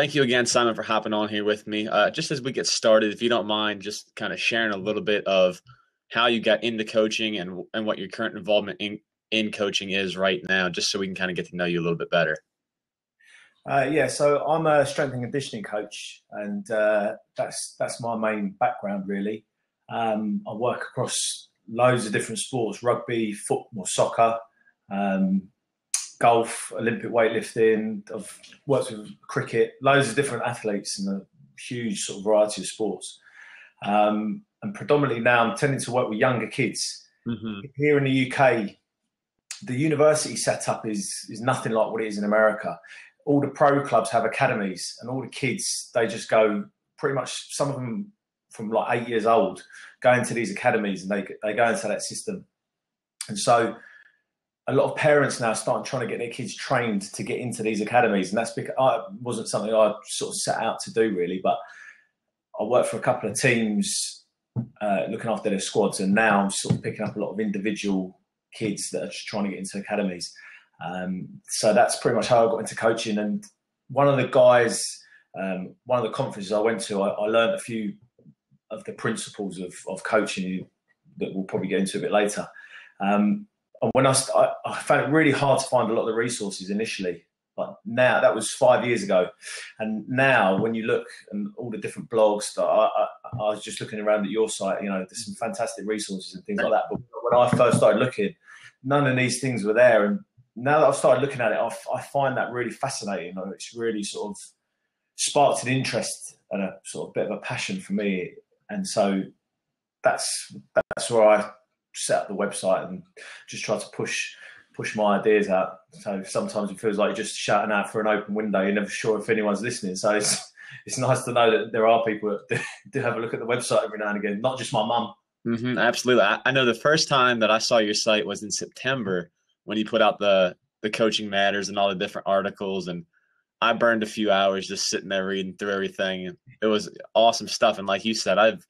Thank you again, Simon, for hopping on here with me. Just as we get started, if you don't mind, just kind of sharing a little bit of how you got into coaching and what your current involvement in coaching is right now, just so we can kind of get to know you a little bit better. Yeah, so I'm a strength and conditioning coach, and that's my main background really. I work across loads of different sports: rugby, football, soccer, um, golf, Olympic weightlifting. I've worked with cricket, loads of different athletes, and a huge sort of variety of sports. And predominantly now, I'm tending to work with younger kids. Here in the UK, the university setup is nothing like what it is in America. All the pro clubs have academies, and all the kids, they just go pretty much, some of them from like 8 years old, go into these academies, and they go into that system. And so a lot of parents now start trying to get their kids trained to get into these academies. And that's because it wasn't something I sort of set out to do really, but I worked for a couple of teams looking after their squads. And now I'm sort of picking up a lot of individual kids that are just trying to get into academies. So that's pretty much how I got into coaching. And one of the guys, one of the conferences I went to, I learned a few of the principles of coaching that we'll probably get into a bit later. And when I found it really hard to find a lot of the resources initially, but now, that was 5 years ago. And now when you look and all the different blogs that I was just looking around at your site, there's some fantastic resources and things like that. But when I first started looking, none of these things were there. And now that I've started looking at it, I find that really fascinating. It's really sort of sparked an interest and a sort of bit of a passion for me. And so that's where I set up the website and just try to push my ideas out. So sometimes it feels like you're just shouting out for an open window. You're never sure if anyone's listening. So it's nice to know that there are people that do have a look at the website every now and again, not just my mum. Absolutely. I know the first time that I saw your site was in September when you put out the Coaching Matters and all the different articles. And I burned a few hours just sitting there reading through everything. It was awesome stuff. And like you said, I've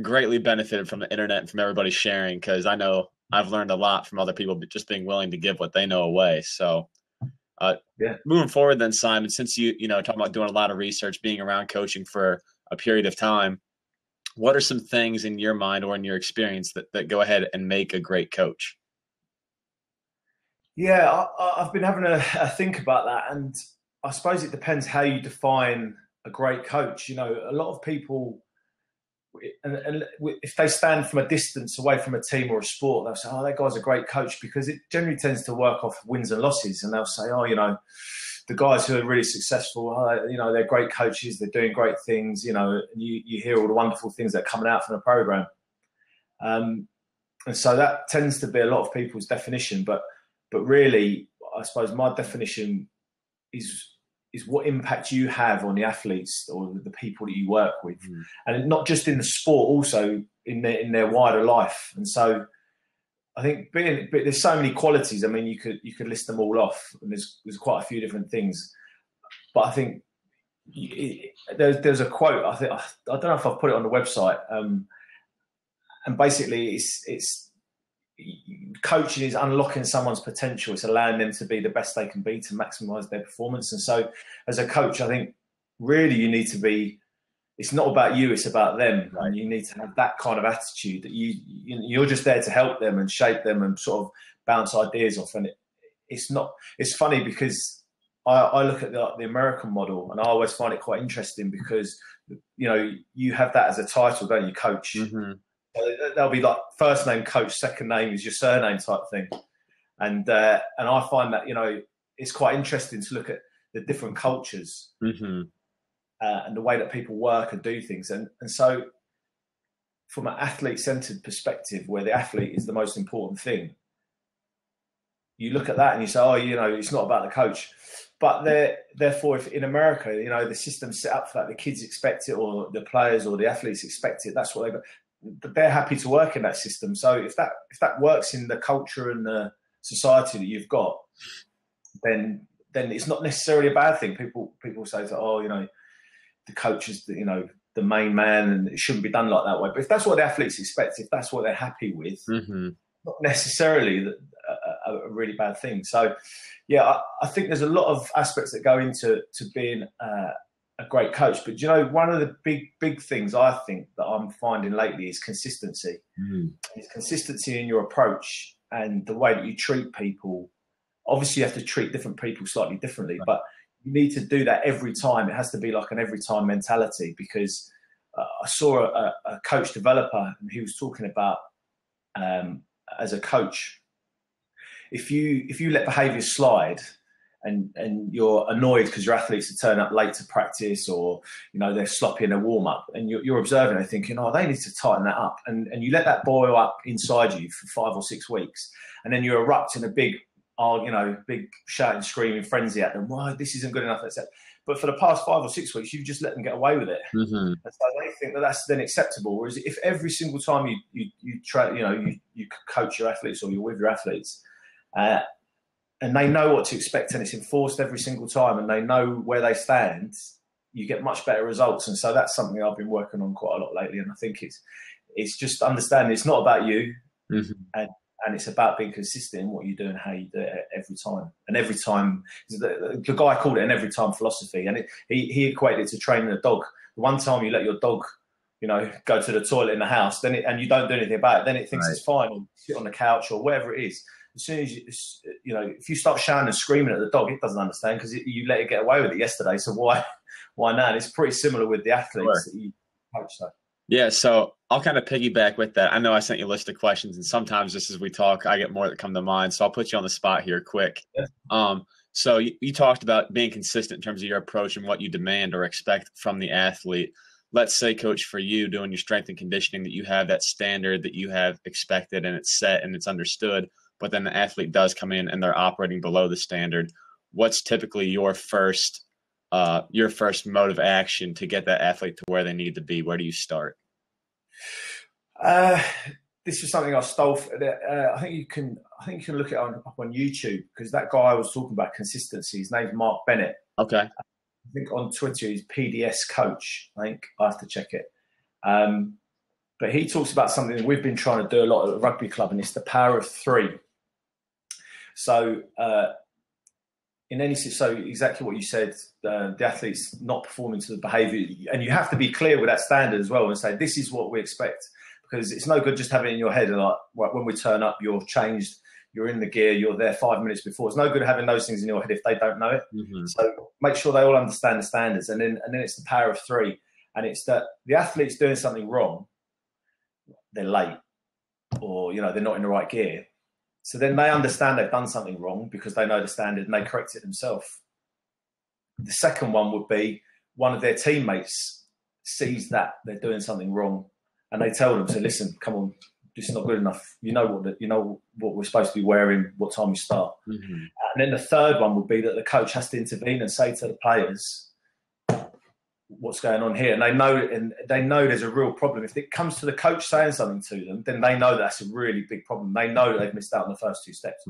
greatly benefited from the internet and from everybody sharing, because I know I've learned a lot from other people just being willing to give what they know away. So moving forward then, Simon, since you talking about doing a lot of research, being around coaching for a period of time, what are some things in your mind or in your experience that go ahead and make a great coach? Yeah, I've been having a think about that. And I suppose it depends how you define a great coach. A lot of people, and if they stand from a distance away from a team or a sport, they'll say, "Oh, that guy's a great coach," because it generally tends to work off wins and losses. And they'll say, "Oh, the guys who are really successful, they're great coaches, they're doing great things." And you hear all the wonderful things that are coming out from the program. And so that tends to be a lot of people's definition. But really, I suppose my definition is what impact you have on the athletes or the people that you work with, and not just in the sport, also in their wider life. And so I think there's so many qualities. I mean, you could list them all off, and there's quite a few different things. But I think there's a quote. I don't know if I've put it on the website, and basically it's coaching is unlocking someone's potential. It's allowing them to be the best they can be to maximize their performance. And so as a coach, I think really you need to be, it's not about you, it's about them. Right? And you need to have that kind of attitude that you're just there to help them and shape them and sort of bounce ideas off. And it's funny because I look at the American model, and I always find it quite interesting because, you have that as a title, don't you, coach? They'll be like first name coach, second name is your surname type thing. And I find that, it's quite interesting to look at the different cultures and the way that people work and do things. And so from an athlete-centered perspective, where the athlete is the most important thing, you look at that and you say, oh, it's not about the coach. But therefore, if in America, the system's set up for that, the kids expect it, or the players or the athletes expect it, that's what they're happy to work in that system. So if that works in the culture and the society that you've got, then it's not necessarily a bad thing. People say that, the coach is the main man and it shouldn't be done like that way. But if that's what the athletes expect, if that's what they're happy with, not necessarily a really bad thing. So, yeah, I think there's a lot of aspects that go into being a great coach. But one of the big things I think that I'm finding lately is consistency. It's consistency in your approach and the way that you treat people. Obviously, you have to treat different people slightly differently, but you need to do that every time. It has to be like an every time mentality, because I saw a coach developer, and he was talking about as a coach, if you let behaviours slide and you're annoyed because your athletes are turning up late to practice, or they're sloppy in a warm up, and you're observing and thinking, oh, they need to tighten that up, and you let that boil up inside you for 5 or 6 weeks, and then you erupt in a big shouting, screaming frenzy at them. Why this isn't good enough? But for the past 5 or 6 weeks, you've just let them get away with it. And so they think that that's then acceptable. Whereas if every single time you try, you coach your athletes, or you're with your athletes, and they know what to expect, and it's enforced every single time, and they know where they stand, you get much better results. And so that's something I've been working on quite a lot lately. And I think it's just understanding it's not about you, and it's about being consistent in what you do and how you do it every time. And every time, the guy called it an every time philosophy, and he equated it to training a dog. The one time you let your dog, go to the toilet in the house, and you don't do anything about it, then it thinks it's fine, or sit on the couch or whatever it is. As soon as if you start shouting and screaming at the dog, it doesn't understand, because you let it get away with it yesterday. So why now? And it's pretty similar with the athletes that you coach. So. Yeah, so I'll kind of piggyback with that. I know I sent you a list of questions, and sometimes just as we talk, I get more that come to mind. So I'll put you on the spot here quick. Yeah. So you talked about being consistent in terms of your approach and what you demand or expect from the athlete. Let's say, Coach, for you doing your strength and conditioning, that you have that standard that you have expected and it's set and it's understood, but then the athlete does come in and they're operating below the standard. What's typically your first mode of action to get that athlete to where they need to be? Where do you start? This is something I stole. I think you can look it up on YouTube, because that guy I was talking about consistency, his name's Mark Bennett. Okay. I think on Twitter he's PDS Coach. I think I have to check it. But he talks about something that we've been trying to do a lot at the rugby club, and it's the power of 3. So exactly what you said, the athlete's not performing to the behaviour, and you have to be clear with that standard as well, and say this is what we expect, because it's no good just having it in your head and like, when we turn up, you're changed, you're in the gear, you're there 5 minutes before. It's no good having those things in your head if they don't know it. So make sure they all understand the standards, and then it's the power of 3, and it's that the athlete's doing something wrong, they're late, or they're not in the right gear. So then they understand they've done something wrong because they know the standard and they correct it themselves. The second one would be one of their teammates sees that they're doing something wrong, and they tell them, so listen, come on, this is not good enough. You know what we're supposed to be wearing, what time we start. And then the third one would be that the coach has to intervene and say to the players, what's going on here? And they know there's a real problem. If it comes to the coach saying something to them, then they know that's a really big problem. They know they've missed out on the first 2 steps.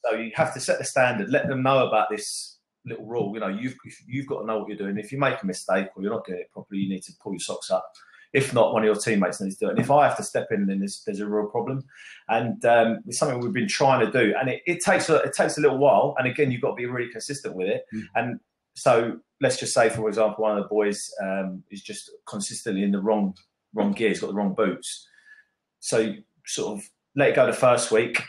So you have to set the standard, let them know about this little rule. You've got to know what you're doing. If you make a mistake or you're not doing it properly, you need to pull your socks up. If not, one of your teammates needs to do it. And if I have to step in, then there's a real problem. And it's something we've been trying to do. And it takes a little while. And again, you've got to be really consistent with it. And so let's just say, for example, one of the boys is just consistently in the wrong gear. He's got the wrong boots. So you sort of let it go the first week,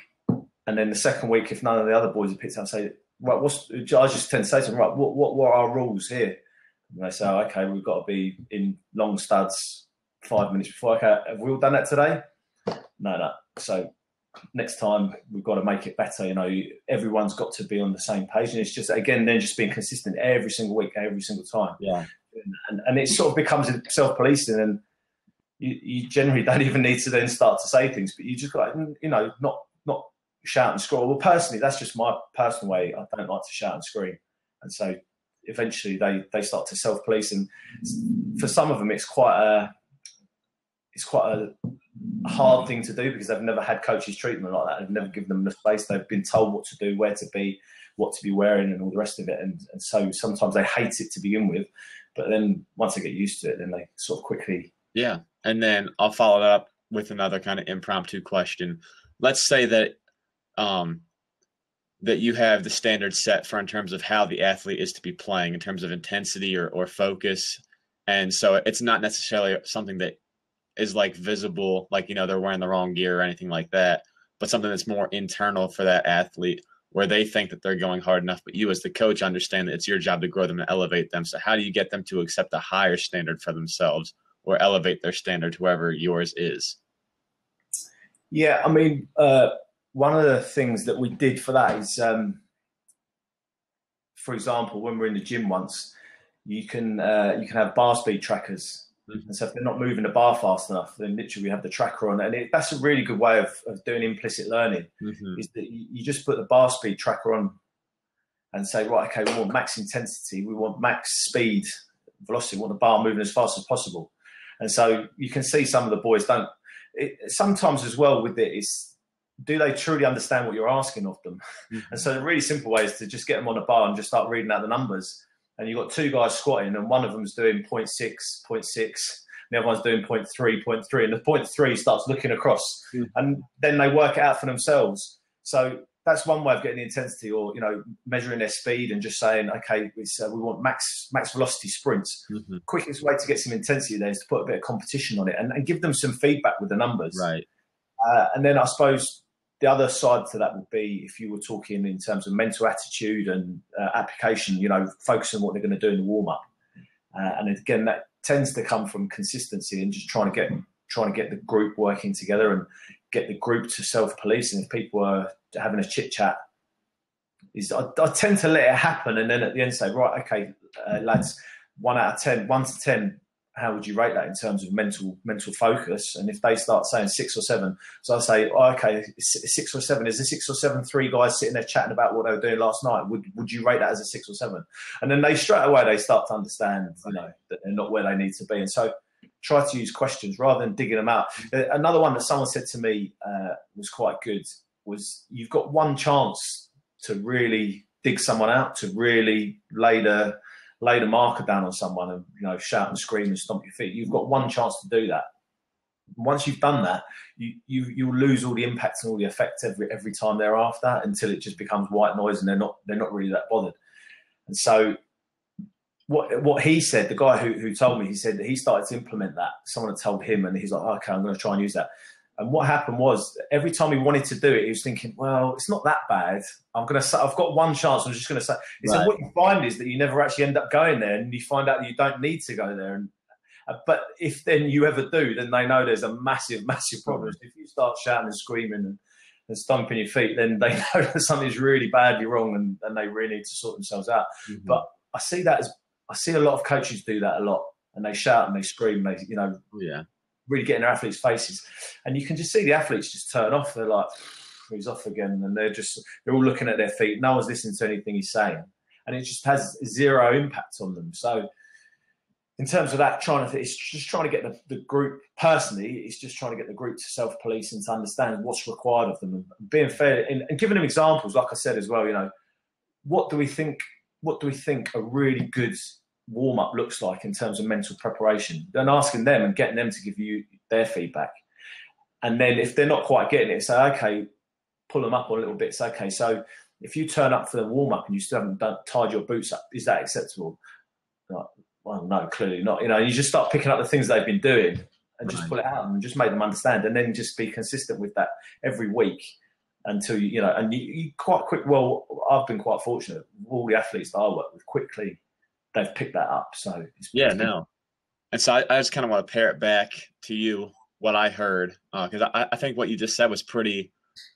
and then the second week, if none of the other boys are picked up, say, right, I just tend to say to them, right, what are our rules here? And they say, okay, we've got to be in long studs 5 minutes before. Okay, have we all done that today? No. So next time we've got to make it better. Everyone's got to be on the same page, and it's just, again, then just being consistent every single week, every single time. Yeah. And it sort of becomes self-policing, and you generally don't even need to then start to say things, but you just got, not shout and scream. Well, personally, that's just my personal way. I don't like to shout and scream, and so eventually they start to self-police, and for some of them it's quite a hard thing to do, because they've never had coaches treat them like that. They've never given them the space. They've been told what to do, where to be, what to be wearing, and all the rest of it. And so sometimes they hate it to begin with, but then once they get used to it, then they sort of quickly. Yeah. And then I'll follow that up with another kind of impromptu question. Let's say that that you have the standard set for in terms of how the athlete is to be playing in terms of intensity or focus. And so it's not necessarily something that is like visible, like, they're wearing the wrong gear or anything like that, but something that's more internal for that athlete where they think that they're going hard enough, but you as the coach understand that it's your job to grow them and elevate them. So how do you get them to accept a higher standard for themselves or elevate their standard to wherever yours is? Yeah, I mean, one of the things that we did for that is, for example, when we're in the gym once, you can have bar speed trackers. Mm-hmm. And so if they're not moving the bar fast enough, then literally we have the tracker on. And that's a really good way of doing implicit learning, mm-hmm. is that you just put the bar speed tracker on and say, right, okay, we want max intensity, we want max speed, velocity, we want the bar moving as fast as possible. And so you can see some of the boys don't. Sometimes as well with it is, do they truly understand what you're asking of them? Mm-hmm. And so the really simple way is to just get them on a bar and just start reading out the numbers. And you've got two guys squatting and one of them's doing 0.6, 0.6, and the other one's doing 0.3, 0.3. And the 0.3 starts looking across, and then they work it out for themselves. So that's one way of getting the intensity, or, measuring their speed and just saying, okay, we want max velocity sprints. Mm-hmm. Quickest way to get some intensity there is to put a bit of competition on it and give them some feedback with the numbers. Right. And then I suppose the other side to that would be if you were talking in terms of mental attitude and application, focusing on what they're going to do in the warm-up. And again, that tends to come from consistency and just trying to get the group working together and get the group to self-police. And if people are having a chit-chat, I tend to let it happen and then at the end say, right, okay, lads, 1 out of 10, 1 to 10, how would you rate that in terms of mental focus? And if they start saying 6 or 7, so I say, oh, okay, 6 or 7. Is a 6 or 7 3 guys sitting there chatting about what they were doing last night? Would you rate that as a 6 or 7? And then they straight away they start to understand, that they're not where they need to be. And so try to use questions rather than digging them out. Another one that someone said to me was quite good was, you've got one chance to really dig someone out, to really lay the marker down on someone and shout and scream and stomp your feet. You've got one chance to do that. Once you've done that, you'll lose all the impact and all the effect every time thereafter until it just becomes white noise and they're not really that bothered. And so what he said, the guy who told me, he said that he started to implement that. Someone had told him and he's like, okay, I'm going to try and use that. And what happened was, every time he wanted to do it, he was thinking, well, it's not that bad. I've got one chance. I'm just going to say. He said, what you find is that you never actually end up going there, and you find out that you don't need to go there. And but if then you ever do, then they know there's a massive, massive problem. If you start shouting and screaming and stomping your feet, then they know that something's really badly wrong, and they really need to sort themselves out. Mm-hmm. But I see a lot of coaches do that a lot, and they shout and they scream. Really get in their athletes' faces, and you can just see the athletes just turn off. They're like, he's off again, and they're all looking at their feet. No one's listening to anything he's saying, and it just has zero impact on them. So in terms of that, it's just trying to get the group, personally, it's just trying to get the group to self-police and to understand what's required of them, and being fair and giving them examples, like I said as well. What do we think a really good warm-up looks like in terms of mental preparation, and asking them and getting them to give you their feedback. And then if they're not quite getting it, say, okay, pull them up a little bit. Say, okay, so if you turn up for the warm-up and you still haven't tied your boots up, is that acceptable? Like, well, no, clearly not. You just start picking up the things they've been doing and just pull it out and just make them understand, and then just be consistent with that every week until and you quite quick. Well, I've been quite fortunate. All the athletes that I work with, quickly they've picked that up. So and so I just kind of want to pair it back to you, what I heard, because I think what you just said was pretty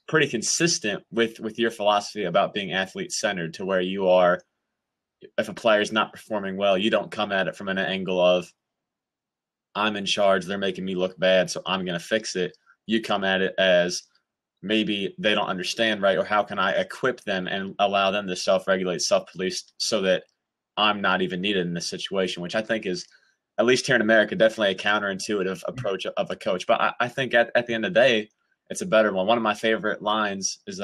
consistent with your philosophy about being athlete centered, to where you are, if a player is not performing well, you don't come at it from an angle of, I'm in charge, they're making me look bad, so I'm going to fix it. You come at it as, maybe they don't understand, right? Or how can I equip them and allow them to self-regulate, self-police, so that I'm not even needed in this situation, which I think is, at least here in America, definitely a counterintuitive approach of a coach. But I think at the end of the day, it's a better one. One of my favorite lines is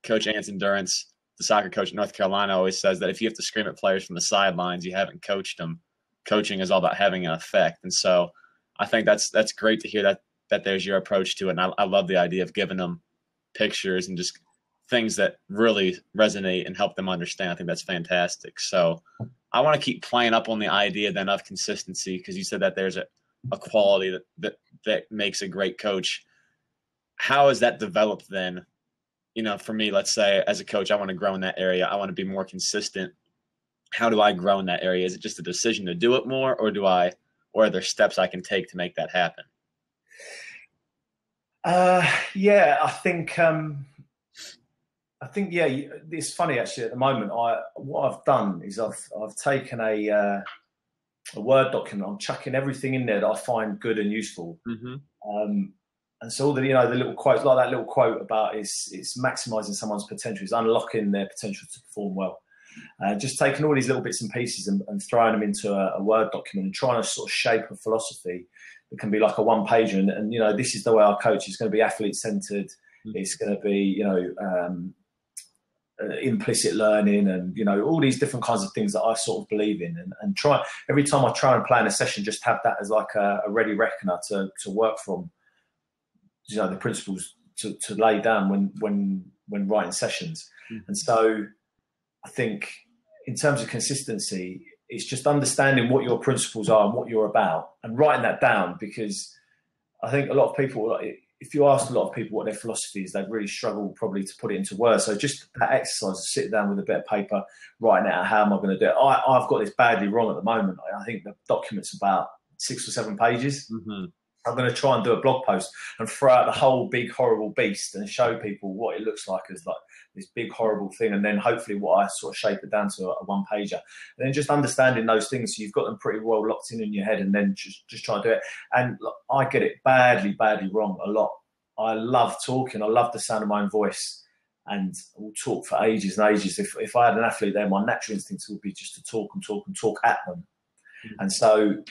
Coach Anson Durrance, the soccer coach in North Carolina, always says that if you have to scream at players from the sidelines, you haven't coached them. Coaching is all about having an effect. And so I think that's great to hear that there's your approach to it. And I love the idea of giving them pictures and just things that really resonate and help them understand. I think that's fantastic. So I want to keep playing up on the idea then of consistency, because you said that there's a quality that makes a great coach. How is that developed then? For me, let's say as a coach, I want to grow in that area. I want to be more consistent. How do I grow in that area? Is it just a decision to do it more, or are there steps I can take to make that happen? Yeah, I think yeah. It's funny actually. At the moment, what I've done is I've taken a Word document. I'm chucking everything in there that I find good and useful. Mm-hmm. And so all the the little quotes, like that little quote about it's maximising someone's potential, is unlocking their potential to perform well. Just taking all these little bits and pieces and throwing them into a Word document and trying to sort of shape a philosophy that can be like a one-pager. And this is the way I coach. It's going to be athlete-centered. Mm-hmm. It's going to be implicit learning, and all these different kinds of things that I sort of believe in. And try every time I try and plan a session, just have that as like a ready reckoner to work from. The principles to lay down when writing sessions. Mm-hmm. And so I think in terms of consistency, it's just understanding what your principles are and what you're about and writing that down, because I think a lot of people, if you ask a lot of people what their philosophy is, they really struggle probably to put it into words. So just that exercise of sitting down with a bit of paper, writing out how am I going to do it. I've got this badly wrong at the moment. I think the document's about 6 or 7 pages. Mm-hmm. I'm going to try and do a blog post and throw out the whole big horrible beast and show people what it looks like as like this big horrible thing, and then hopefully what I sort of shape it down to a one pager, and then just understanding those things so you've got them pretty well locked in your head, and then just try and do it. And look, I get it badly wrong a lot. I love talking. I love the sound of my own voice, and we'll talk for ages and ages. If I had an athlete there, my natural instinct would be just to talk at them. Mm-hmm. And so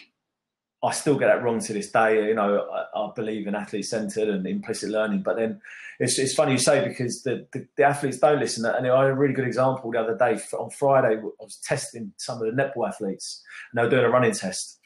I still get that wrong to this day. I believe in athlete-centered and implicit learning, but then it's funny you say, because the athletes don't listen. And I had a really good example the other day. On Friday, I was testing some of the netball athletes, and they were doing a running test,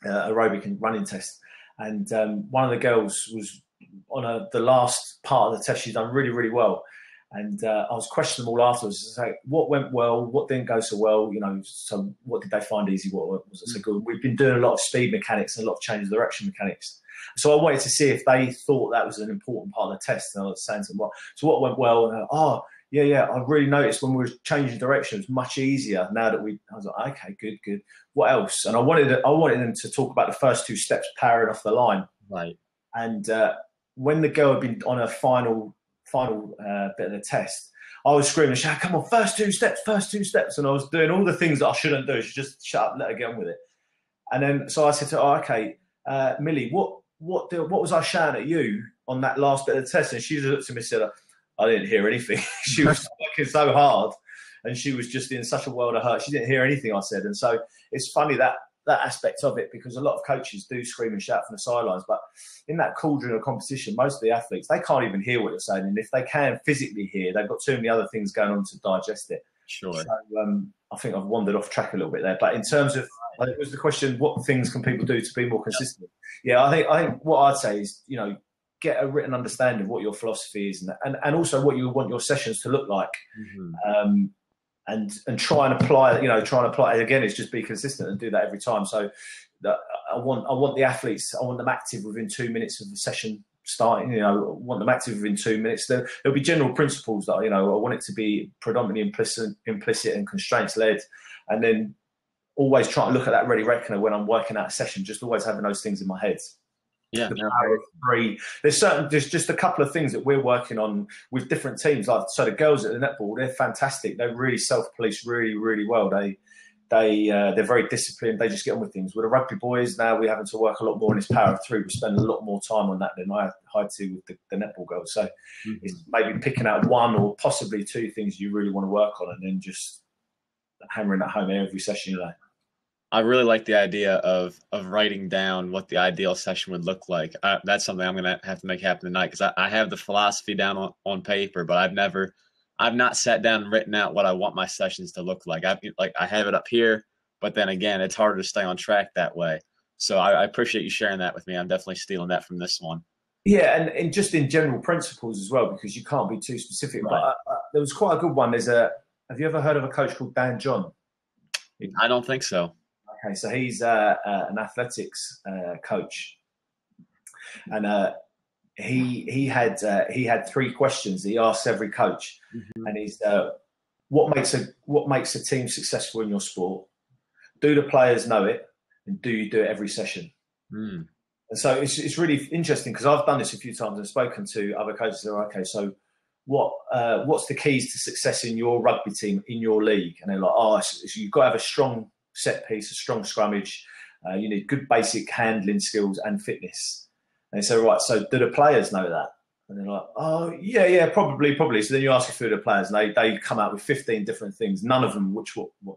aerobic and running test. And one of the girls was on the last part of the test. She's done really, really well. And I was questioning them all afterwards to say what went well, what didn't go so well, so what did they find easy, what was so good. We've been doing a lot of speed mechanics and a lot of change of direction mechanics. So I wanted to see if they thought that was an important part of the test. And I was saying to them, so what went well? And yeah, I really noticed when we were changing direction, it was much easier now that I was like, okay, good. What else? And I wanted them to talk about the first 2 steps powering off the line. Right. And when the girl had been on her final bit of the test, I was screaming, shout, come on, first 2 steps. And I was doing all the things that I shouldn't do. She just shut up, let her get on with it. And then, so I said to her, okay, Millie, what was I shouting at you on that last bit of the test? And she just looked at me and said, I didn't hear anything. She was working so hard, and she was just in such a world of hurt. She didn't hear anything I said. And so it's funny that aspect of it, because a lot of coaches do scream and shout from the sidelines, but in that cauldron of competition, most of the athletes, they can't even hear what you're saying, and if they can physically hear, they've got too many other things going on to digest it. Sure. So I think I've wandered off track a little bit there, but in terms of, I think it was the question, what things can people do to be more consistent? Yeah, I think what I'd say is, get a written understanding of what your philosophy is, and also what you want your sessions to look like. Mm-hmm. And try and apply it again. It's just be consistent and do that every time. So I want the athletes. I want them active within 2 minutes of the session starting. I want them active within 2 minutes. There'll be general principles that I want it to be predominantly implicit and constraints led, and then always try to look at that ready reckoner when I'm working out a session. Just always having those things in my head. Yeah, the power of 3. There's just a couple of things that we're working on with different teams. Like, so the girls at the netball, they're fantastic. They're really self-police really, really well. They're very disciplined. They just get on with things. With the rugby boys now, we're having to work a lot more on this power of 3. We spend a lot more time on that than I had to with the netball girls. So it's maybe picking out 1 or possibly 2 things you really want to work on, and then just hammering that home every session. I really like the idea of writing down what the ideal session would look like. That's something I'm going to have to make happen tonight, because I have the philosophy down on paper, but I've not sat down and written out what I want my sessions to look like. I have it up here, but then again, it's harder to stay on track that way. So I appreciate you sharing that with me. I'm definitely stealing that from this one. Yeah, and just in general principles as well, because you can't be too specific. Right. there was quite a good one. Have you ever heard of a coach called Dan John? I don't think so. Okay, so he's an athletics coach, and he had 3 questions that he asked every coach, and he's what makes a team successful in your sport? Do the players know it, and do you do it every session? And so it's really interesting because I've done this a few times and spoken to other coaches that are, okay, so what's the keys to success in your rugby team, in your league? And they're like, so you've got to have a strong set piece, a strong scrummage. You need good basic handling skills and fitness. And they say, right, so do the players know that? And they're like, oh, yeah, probably. So then you ask a few of the players, and they come out with 15 different things, none of them what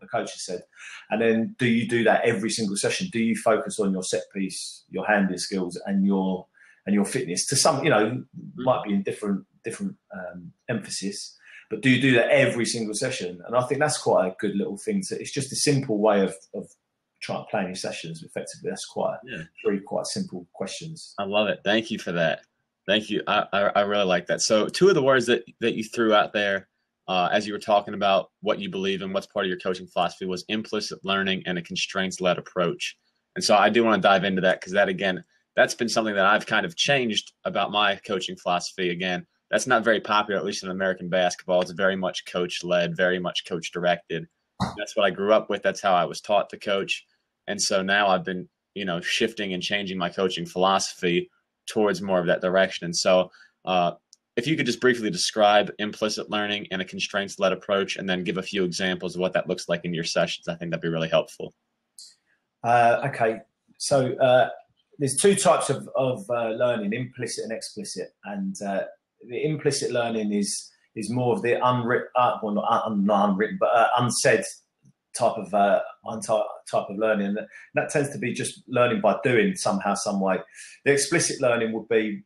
the coach has said. And then do you do that every single session? Do you focus on your set piece, your handling skills, and your fitness? To some, might be in different emphasis, but do you do that every single session? And I think that's quite a good little thing. It's just a simple way of trying to plan your sessions effectively. That's three quite simple questions. I love it. Thank you for that. Thank you. I really like that. So 2 of the words that you threw out there as you were talking about what you believe in, what's part of your coaching philosophy, was implicit learning and a constraints-led approach. And so I do want to dive into that because that, again, that's been something that I've kind of changed about my coaching philosophy. Again, that's not very popular, at least in American basketball. It's very much coach-led, very much coach-directed. That's what I grew up with. That's how I was taught to coach. And so now I've been, shifting and changing my coaching philosophy towards more of that direction. And so if you could just briefly describe implicit learning and a constraints-led approach, and then give a few examples of what that looks like in your sessions, I think that'd be really helpful. Okay. So there's 2 types of learning, implicit and explicit. And the implicit learning is more of the unwritten, not unwritten, but unsaid type of learning. And that tends to be just learning by doing somehow, some way. The explicit learning would be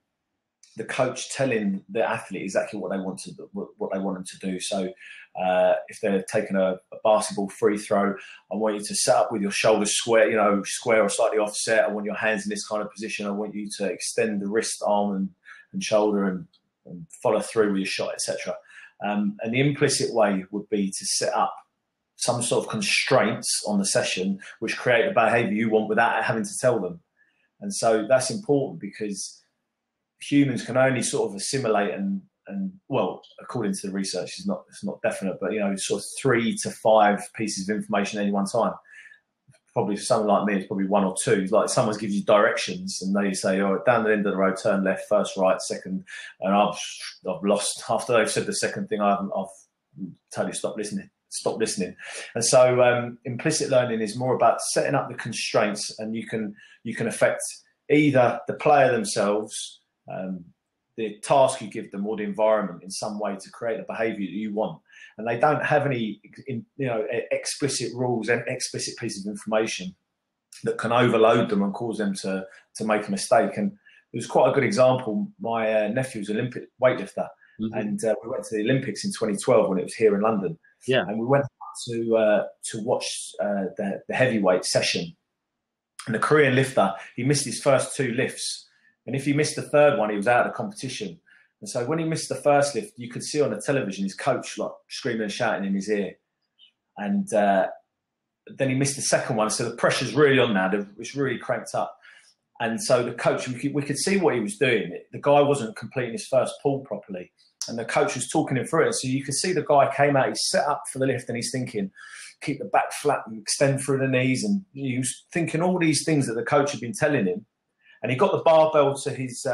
the coach telling the athlete exactly what they want them to do. So if they're taking a basketball free throw, I want you to set up with your shoulders square, square or slightly offset. I want your hands in this kind of position. I want you to extend the wrist, arm, and shoulder, and follow through with your shot, etc. And the implicit way would be to set up some sort of constraints on the session which create the behaviour you want without having to tell them. And so that's important because humans can only sort of assimilate and well, according to the research, it's not definite, but sort of 3 to 5 pieces of information at any one time. Probably for someone like me, it's probably 1 or 2. Like someone gives you directions and they say, down the end of the road, turn left, first right, second. And I've lost, after they've said the second thing, I've totally stopped listening. And so implicit learning is more about setting up the constraints, and you can affect either the player themselves, the task you give them, or the environment in some way to create the behaviour that you want. And they don't have any explicit rules and explicit pieces of information that can overload them and cause them to make a mistake. And it was quite a good example. My nephew's an Olympic weightlifter, and we went to the Olympics in 2012 when it was here in London. Yeah, and we went to watch the heavyweight session. And the Korean lifter, he missed his first 2 lifts, and if he missed the 3rd one, he was out of the competition. And so when he missed the first lift, you could see on the television his coach like screaming and shouting in his ear. And then he missed the 2nd one, so the pressure's really on now. It's really cranked up. And so the coach, we could see what he was doing. The guy wasn't completing his first pull properly. And the coach was talking him through it. So you could see the guy came out, he's set up for the lift, and he's thinking, keep the back flat and extend through the knees. And he was thinking all these things that the coach had been telling him. And he got the barbell to his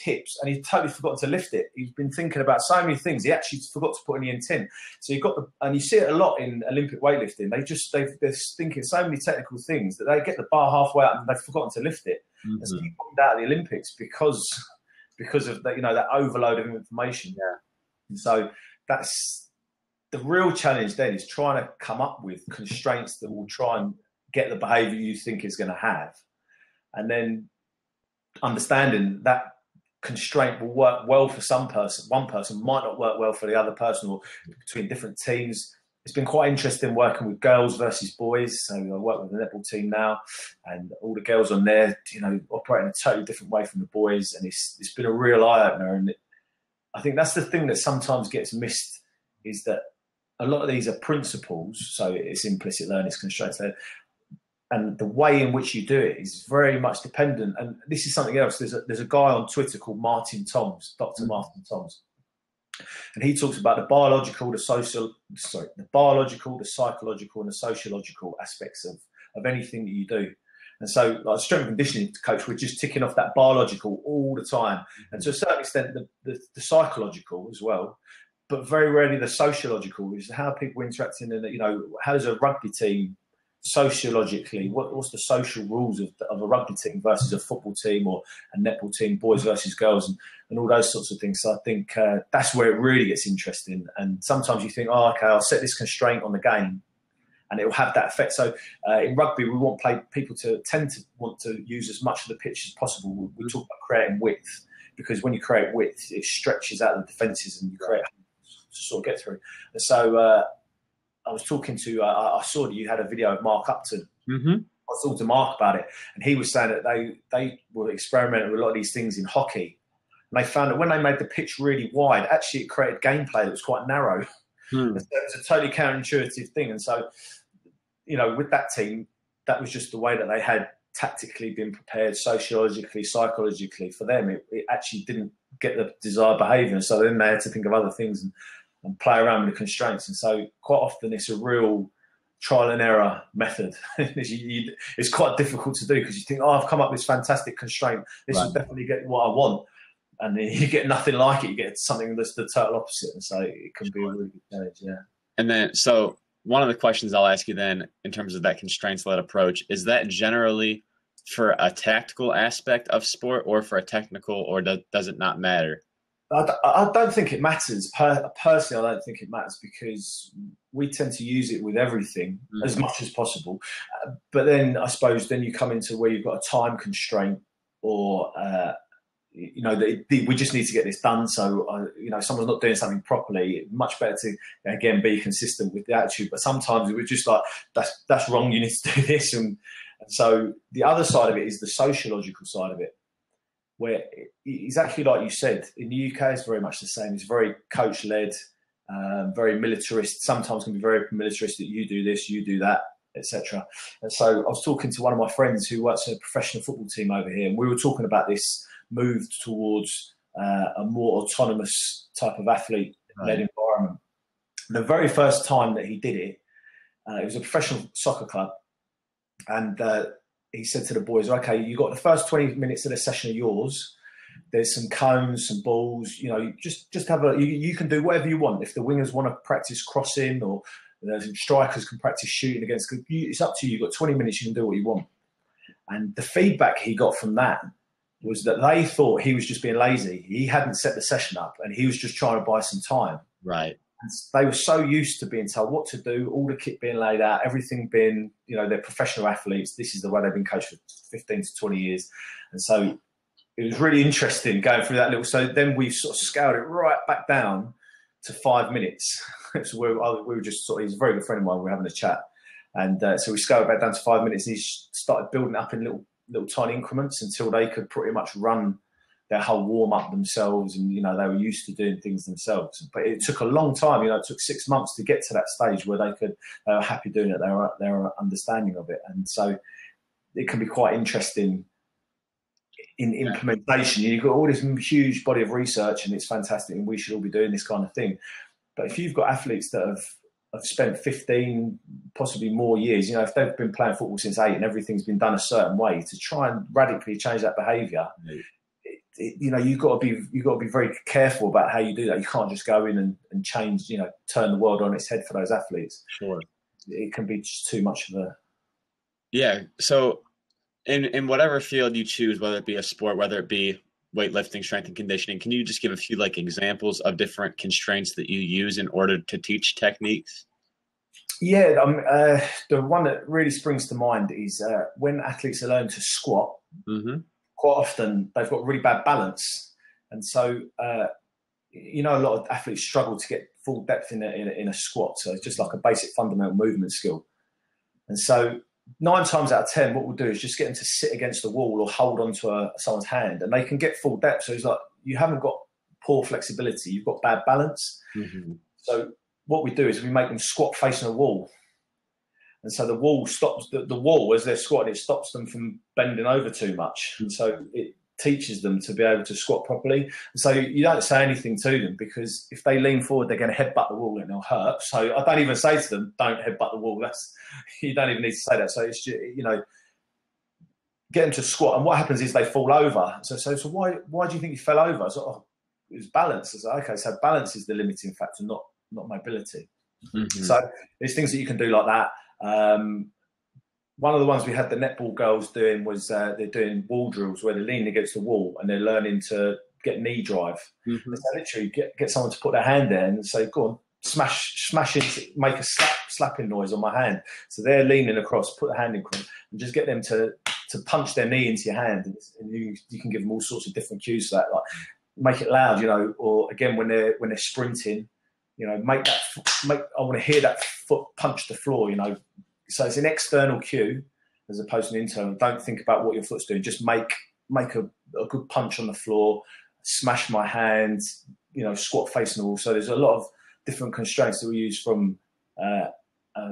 hips, and he totally forgot to lift it. He's been thinking about so many things. He actually forgot to put any intent. So and you see it a lot in Olympic weightlifting. They're thinking so many technical things that they get the bar halfway up and they've forgotten to lift it. And so he pulled out of the Olympics because of that, that overload of information. Yeah. And so that's the real challenge then, is trying to come up with constraints that will try and get the behaviour you think it's going to have. And then understanding that constraint will work well for one person might not work well for the other person, or between different teams. It's been quite interesting working with girls versus boys. So I work with the netball team now, and all the girls on there, operate in a totally different way from the boys. And it's been a real eye-opener. And I think that's the thing that sometimes gets missed is that a lot of these are principles. So it's implicit learning, it's constraints there. And the way in which you do it is very much dependent. And this is something else. There's a guy on Twitter called Martin Toms, Dr. Martin Toms. And he talks about the biological, the psychological, and the sociological aspects of anything that you do. And so, like strength and conditioning coach, we're just ticking off that biological all the time, and to a certain extent, the psychological as well. But very rarely the sociological is how people interacting, and how does a rugby team sociologically, what's the social rules of a rugby team versus a football team or a netball team, boys versus girls, and all those sorts of things. So I think that's where it really gets interesting. And sometimes you think, oh, okay, I'll set this constraint on the game and it will have that effect. So in rugby, we want people to tend to want to use as much of the pitch as possible. We talk about creating width, because when you create width, it stretches out the defences and you create to sort of get through. And so I was talking to, I saw that you had a video of Mark Upton. Mm-hmm. I was talking to Mark about it, and he was saying that they were experimenting with a lot of these things in hockey. And they found that when they made the pitch really wide, actually it created gameplay that was quite narrow. It was a totally counterintuitive thing. And so, with that team, that was just the way that they had tactically been prepared, sociologically, psychologically. For them, it actually didn't get the desired behaviour. So then they had to think of other things and play around with the constraints. And so quite often it's a real trial and error method. It's quite difficult to do, because you think, I've come up with this fantastic constraint. This will definitely get what I want. And then you get nothing like it. You get something that's the total opposite. And so it can be a really good challenge, yeah. And then, so one of the questions I'll ask you then, in terms of that constraints-led approach, is that generally for a tactical aspect of sport or for a technical, or does it not matter? I don't think it matters. Personally, I don't think it matters, because we tend to use it with everything as much as possible. But then I suppose then you come into where you've got a time constraint, or we just need to get this done. So someone's not doing something properly. Much better to again be consistent with the attitude. But sometimes it was just like, that's wrong. You need to do this. And so the other side of it is the sociological side of it, where exactly like you said, in the UK, it's very much the same. It's very coach-led, very militarist. Sometimes can be very militaristic. You do this, you do that, etc. And so I was talking to one of my friends who works in a professional football team over here, and we were talking about this move towards a more autonomous type of athlete-led environment. And the very first time that he did it, it was a professional soccer club, and he said to the boys, okay, you got the first 20 minutes of the session of yours. There's some cones, some balls, just have you can do whatever you want. If the wingers want to practice crossing, or the strikers can practice shooting against, it's up to you. You've got 20 minutes, you can do what you want. And the feedback he got from that was that they thought he was just being lazy. He hadn't set the session up, and he was just trying to buy some time. Right. And they were so used to being told what to do, all the kit being laid out, everything being, they're professional athletes. This is the way they've been coached for 15 to 20 years. And so it was really interesting going through that so then we sort of scaled it right back down to 5 minutes. So we were just he's a very good friend of mine. We were having a chat. And so we scaled it back down to 5 minutes, and he started building it up in little tiny increments until they could pretty much run their whole warm up themselves, and they were used to doing things themselves. But it took a long time. It took 6 months to get to that stage where they were happy doing it. They were understanding of it, and so it can be quite interesting in implementation. You've got all this huge body of research, and it's fantastic, and we should all be doing this kind of thing. But if you've got athletes that have spent 15, possibly more years, if they've been playing football since 8 and everything's been done a certain way, to try and radically change that behaviour. You've got to be very careful about how you do that. You can't just go in and change, turn the world on its head for those athletes. Sure. It can be just too much of a... Yeah. So in whatever field you choose, whether it be a sport, whether it be weightlifting, strength and conditioning, can you just give a few examples of different constraints that you use in order to teach techniques? Yeah. The one that really springs to mind is when athletes are learning to squat. Mm-hmm. Quite often they've got really bad balance, and so a lot of athletes struggle to get full depth in a squat. So it's just like a basic fundamental movement skill. And so 9 times out of 10, what we'll do is just get them to sit against the wall or hold onto someone's hand, and they can get full depth. So it's like you haven't got poor flexibility, you've got bad balance. Mm-hmm. So what we do is we make them squat facing a wall. And so the wall stops, the wall, as they're squatting, it stops them from bending over too much. And so it teaches them to be able to squat properly. And so you don't say anything to them, because if they lean forward, they're going to headbutt the wall and it'll hurt. So I don't even say to them, don't headbutt the wall. You don't even need to say that. So it's just, get them to squat. And what happens is they fall over. So why do you think you fell over? I was like, oh, it was balance. I was like, okay, so balance is the limiting factor, not mobility. Mm-hmm. So there's things that you can do like that. One of the ones we had the netball girls doing was they're doing wall drills where they're leaning against the wall and they're learning to get knee drive. Mm-hmm. So literally get someone to put their hand there and say, go on, smash into, make a slapping noise on my hand. So they're leaning across, put the hand in front, and just get them to punch their knee into your hand. And you can give them all sorts of different cues for that, like make it loud, or again when they're sprinting, I want to hear that foot punch the floor, So it's an external cue as opposed to an internal. Don't think about what your foot's doing. Just make a good punch on the floor, smash my hands, squat facing the wall. So there's a lot of different constraints that we use from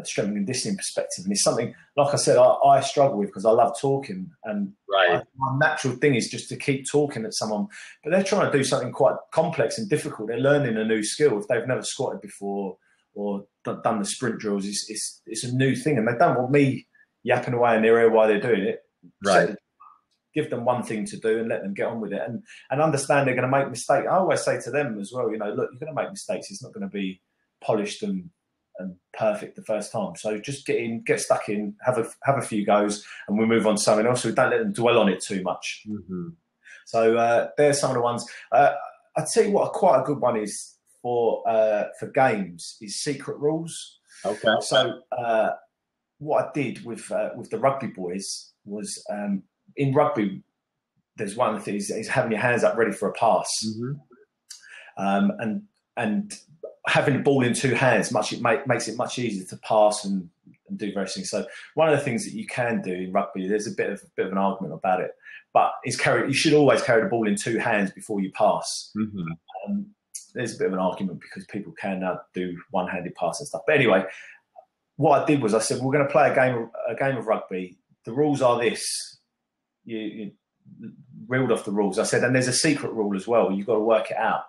strength and conditioning perspective. And it's something, like I said, I struggle with because I love talking. And right. My natural thing is just to keep talking at someone. But they're trying to do something quite complex and difficult. They're learning a new skill. If they've never squatted before or done the sprint drills, it's a new thing. And they don't want me yapping away in their ear while they're doing it. Right. So give them one thing to do and let them get on with it. And understand they're going to make mistakes. I always say to them as well, look, you're going to make mistakes. It's not going to be polished and perfect the first time. So just get stuck in, have a few goes, and we'll move on to something else. We don't let them dwell on it too much. Mm-hmm. So there's some of the ones. I'd tell you what quite a good one is for games is secret rules. Okay. So what I did with the rugby boys was in rugby, there's one of the things is having your hands up ready for a pass. Mm-hmm. And having the ball in two hands makes it much easier to pass and do various things. So one of the things that you can do in rugby, there's a bit of an argument about it, but you should always carry the ball in two hands before you pass. Mm-hmm. There's a bit of an argument because people can now do one-handed pass and stuff. But anyway, what I did was I said, we're going to play a game of rugby. The rules are this. You reeled off the rules. I said, and there's a secret rule as well. You've got to work it out.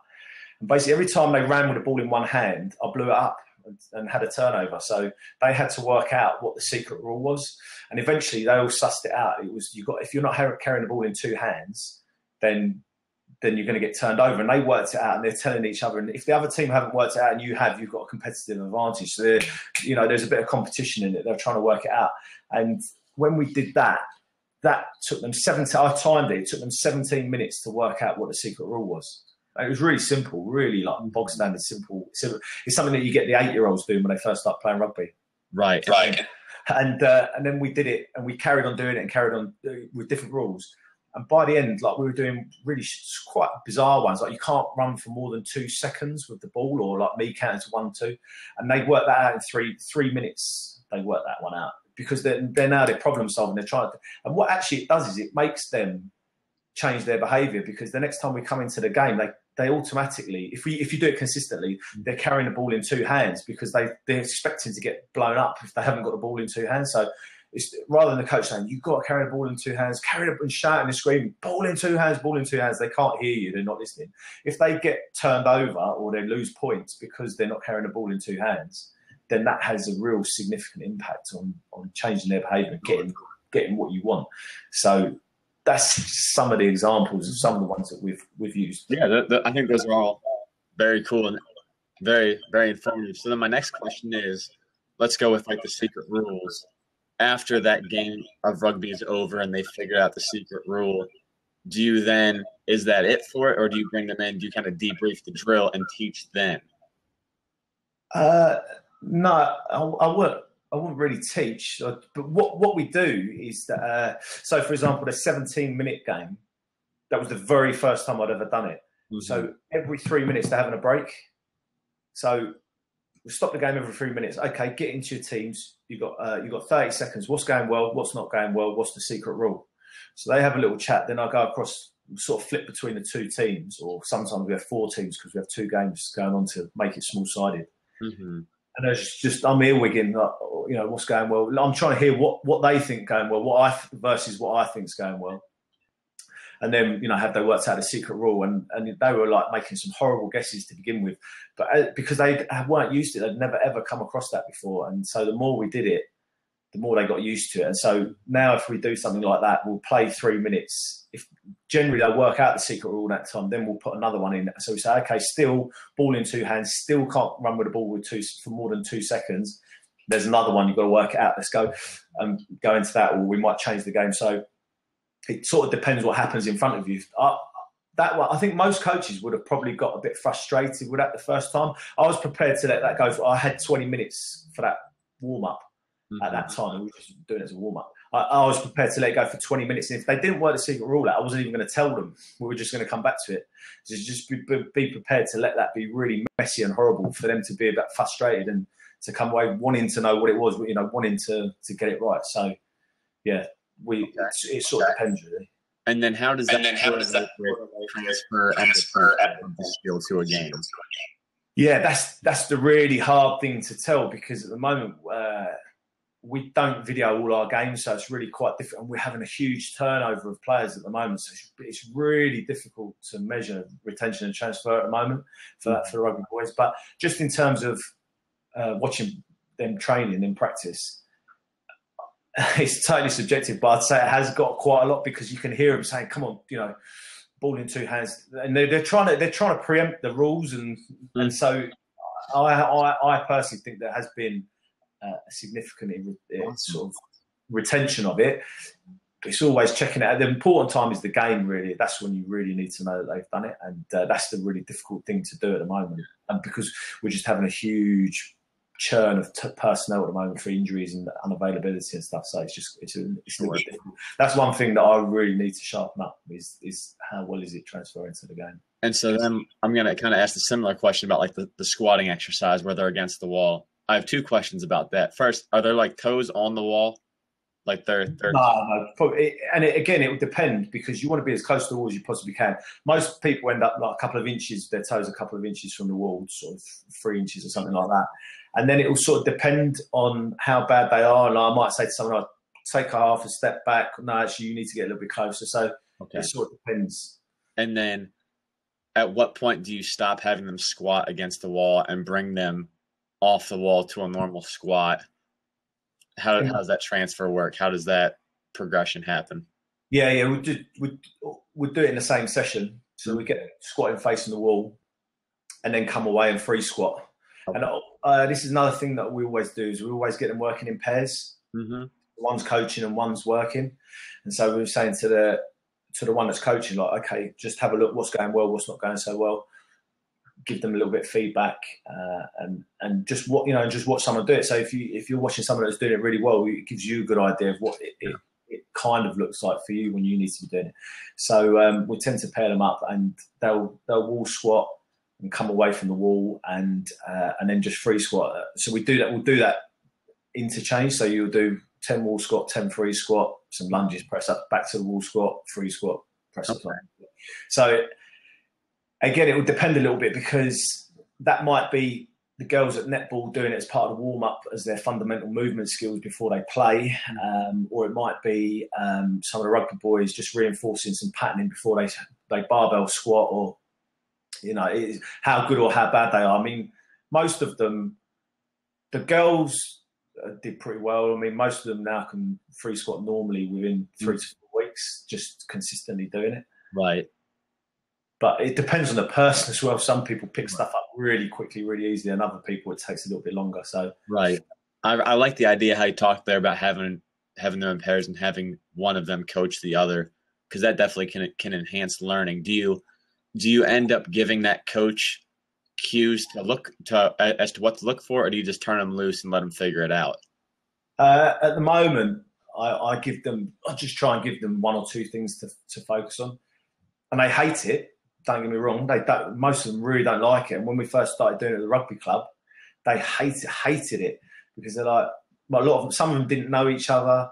And basically, every time they ran with the ball in one hand, I blew it up and had a turnover. So they had to work out what the secret rule was. And eventually, they all sussed it out. It was if you're not carrying the ball in two hands, then you're going to get turned over. And they worked it out, and they're telling each other. And if the other team haven't worked it out, and you've got a competitive advantage. So there's a bit of competition in it. They're trying to work it out. And when we did that took them 17. I timed it. It took them 17 minutes to work out what the secret rule was. It was really simple, really like bog standard simple. It's something that you get the 8-year-olds doing when they first start playing rugby. Right. And then we did it, and we carried on doing it and carried on with different rules. And by the end, like we were doing really quite bizarre ones. Like you can't run for more than 2 seconds with the ball, or like me counting to 1, 2. And they worked that out in 3 minutes. They worked that one out because they're now problem solving. They're trying to, and what actually it does is it makes them change their behaviour, because the next time we come into the game, they automatically, if you do it consistently, they're carrying the ball in two hands because they're expecting to get blown up if they haven't got the ball in two hands. So it's rather than the coach saying, you've got to carry the ball in two hands, carry it and shouting and screaming, ball in two hands, they can't hear you, they're not listening. If they get turned over or they lose points because they're not carrying the ball in two hands, then that has a real significant impact on changing their behaviour and getting what you want. So that's some of the examples of some of the ones that we've used. Yeah, I think those are all very cool and very, very informative. So then my next question is, let's go with like the secret rules. After that game of rugby is over and they figure out the secret rule, is that it for it, or do you bring them in? Do you kind of debrief the drill and teach them? No, I wouldn't really teach. But what we do is that, so for example, the 17-minute game, that was the very first time I'd ever done it. Mm-hmm. So every 3 minutes they're having a break. So we stop the game every 3 minutes. Okay, get into your teams. You've got 30 seconds. What's going well? What's not going well? What's the secret rule? So they have a little chat. Then I go across, sort of flip between the two teams, or sometimes we have 4 teams because we have 2 games going on to make it small-sided. Hmm. And it's just I'm earwigging, like, what's going well. I'm trying to hear what they think going well, versus what I think's going well. And then, have they worked out the secret rule? And they were like making some horrible guesses to begin with, but because they weren't used to it, they'd never ever come across that before. And so the more we did it, the more they got used to it. And so now if we do something like that, we'll play 3 minutes. If generally they work out the secret rule that time, then we'll put another one in. So we say, okay, still ball in two hands, still can't run with the ball for more than 2 seconds. There's another one, you've got to work it out. Let's go into that, or we might change the game. So it sort of depends what happens in front of you. That one, I think most coaches would have probably got a bit frustrated with that the first time. I was prepared to let that go. I had 20 minutes for that warm-up at that time. We were just doing it as a warm-up. I was prepared to let it go for 20 minutes. And if they didn't work the secret rule out, I wasn't even going to tell them. We were just going to come back to it. So just be prepared to let that be really messy and horrible, for them to be a bit frustrated and to come away wanting to know what it was, wanting to get it right. So, yeah, it sort of depends, really. And then how does that transfer skill to a game? Yeah, that's the really hard thing to tell, because at the moment we don't video all our games, so it's really quite different. And we're having a huge turnover of players at the moment, so it's really difficult to measure retention and transfer at the moment for the rugby boys. But just in terms of watching them training in practice, it's totally subjective, but I'd say it has got quite a lot, because you can hear them saying, "Come on, ball in two hands," and they're trying to preempt the rules, and so I personally think there has been a significant sort of retention of it. It's always checking it out. The important time is the game, really. That's when you really need to know that they've done it, and that's the really difficult thing to do at the moment. And because we're just having a huge churn of personnel at the moment for injuries and unavailability and stuff, so it's a little bit difficult. That's one thing that I really need to sharpen up is how well is it transferring to the game. And so then I'm going to kind of ask a similar question about like the squatting exercise where they're against the wall. I have 2 questions about that. First, are there like toes on the wall? Like they're No. It would depend, because you want to be as close to the wall as you possibly can. Most people end up like a couple of inches, their toes a couple of inches from the wall, sort of 3 inches or something like that. And then it will sort of depend on how bad they are. And I might say to someone, take a half a step back. No, actually, you need to get a little bit closer. So It sort of depends. And then at what point do you stop having them squat against the wall and bring them off the wall to a normal squat? How does that transfer work? How does that progression happen? Yeah, we'd do it in the same session. So we get squatting facing the wall, and then come away and free squat. Okay. And this is another thing that we always do, is we always get them working in pairs. Mm-hmm. One's coaching and one's working. And so we were saying to the one that's coaching, like, okay, just have a look, what's going well, what's not going so well. Give them a little bit of feedback, and just watch someone do it. So if you're watching someone that's doing it really well, it gives you a good idea of what it kind of looks like for you when you need to be doing it. So we tend to pair them up, and they'll wall squat and come away from the wall, and then just free squat. So we do that. We'll do that interchange. So you'll do 10 wall squat, 10 free squat, some lunges, press up, back to the wall squat, free squat, press up. So again, it will depend a little bit, because that might be the girls at netball doing it as part of the warm-up as their fundamental movement skills before they play, or it might be some of the rugby boys just reinforcing some patterning before they barbell squat, or how good or how bad they are. I mean, most of them, the girls did pretty well. I mean, most of them now can free squat normally within 3 to 4 weeks, just consistently doing it. Right. But it depends on the person as well. Some people pick stuff up really quickly, really easily, and other people it takes a little bit longer. So right. I like the idea how you talked there about having them in pairs and having one of them coach the other, because that definitely can enhance learning. Do you end up giving that coach cues as to what to look for, or do you just turn them loose and let them figure it out? At the moment, I just try and give them 1 or 2 things to focus on, and they hate it. Don't get me wrong; most of them really don't like it. And when we first started doing it at the rugby club, they hated it, because they're like, well, some of them didn't know each other.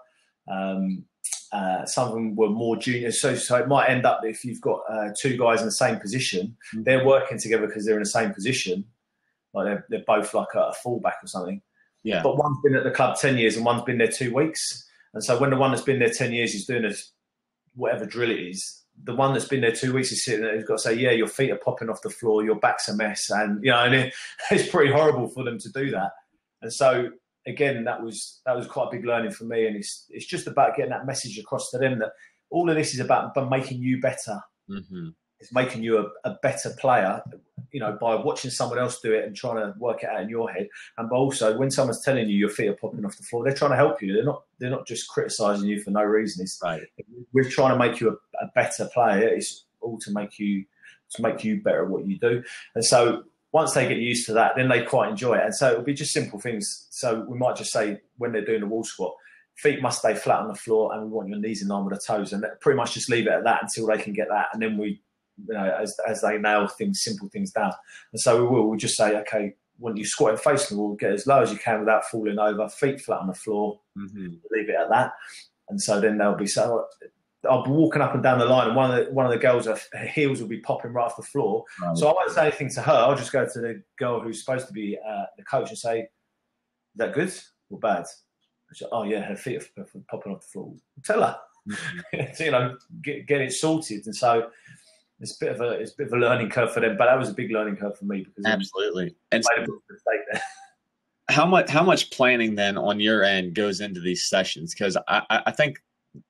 Some of them were more junior, so it might end up that if you've got 2 guys in the same position, they're working together because they're in the same position, like they're both like a fullback or something. Yeah. But one's been at the club 10 years and one's been there 2 weeks. And so when the one that's been there 10 years is doing whatever drill it is, the one that's been there 2 weeks is sitting there, he's got to say, yeah, your feet are popping off the floor, your back's a mess. And, and it's pretty horrible for them to do that. And so, again, that was quite a big learning for me. And it's just about getting that message across to them that all of this is about making you better. Mm-hmm. It's making you a better player, by watching someone else do it and trying to work it out in your head. And also, when someone's telling you your feet are popping off the floor, they're trying to help you. They're not just criticising you for no reason. It's right. We're trying to make you a better player. It's all to make you better at what you do. And so once they get used to that, then they quite enjoy it. And so it'll be just simple things. So we might just say when they're doing the wall squat, feet must stay flat on the floor, and we want your knees in line with the toes. And pretty much just leave it at that until they can get that. And then we, as they nail simple things down. And so we'll just say, okay, when you squat and face the wall, get as low as you can without falling over, feet flat on the floor, leave it at that. And so then they'll be I'll be walking up and down the line, and one of the girls, her heels will be popping right off the floor. Right. So I won't say anything to her. I'll just go to the girl who's supposed to be the coach and say, is that good or bad? Say, oh yeah, her feet are popping off the floor. Tell her, get it sorted. And so it's a bit of a learning curve for them, but that was a big learning curve for me because absolutely. And I made a mistake there. How much planning then on your end goes into these sessions? Because I think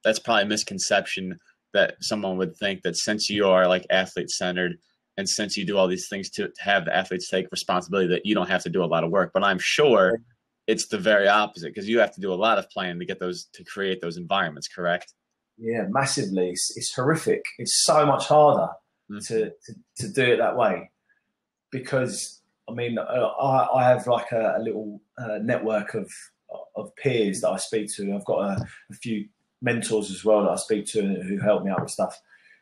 that's probably a misconception that someone would think that since you are like athlete centered and since you do all these things to have the athletes take responsibility, that you don't have to do a lot of work. But I'm sure it's the very opposite, because you have to do a lot of planning to create those environments, correct? Yeah, massively. It's horrific. It's so much harder to do it that way, because I mean, I have like a little network of peers that I speak to. I've got a few mentors as well that I speak to who help me out with stuff,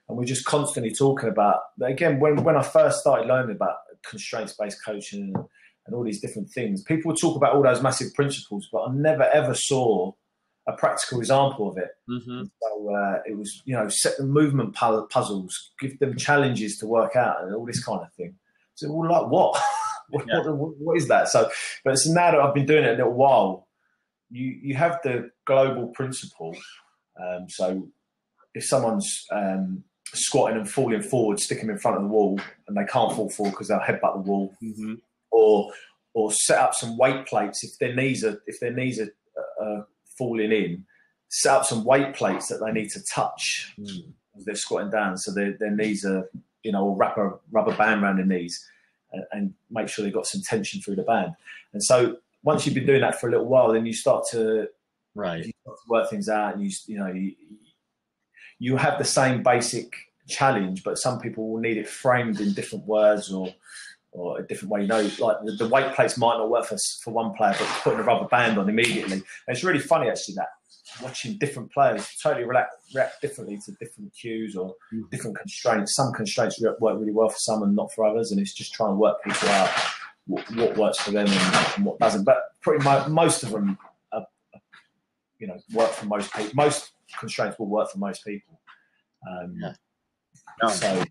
and we're just constantly talking about. Again, when I first started learning about constraints-based coaching and all these different things, people would talk about all those massive principles, but I never ever saw a practical example of it. So it was, set them movement puzzles, give them challenges to work out, and all this kind of thing. So, well, like what? What is that? So, but so now that I've been doing it a little while, you have the global principle. So if someone's squatting and falling forward, stick them in front of the wall, and they can't fall forward because they'll headbutt the wall, or set up some weight plates if their knees are falling in. Set up some weight plates that they need to touch as they're squatting down, so their knees are, or wrap a rubber band around their knees and make sure they've got some tension through the band. And so once you've been doing that for a little while, then you start to work things out, and you have the same basic challenge, but some people will need it framed in different words or a different way. Like the weight plates might not work for one player, but putting a rubber band on immediately. And it's really funny actually that watching different players totally react differently to different cues or different constraints. Some constraints work really well for some and not for others, and it's just trying to work people out what works for them and what doesn't. But pretty much most of them work for most people. Most constraints will work for most people. So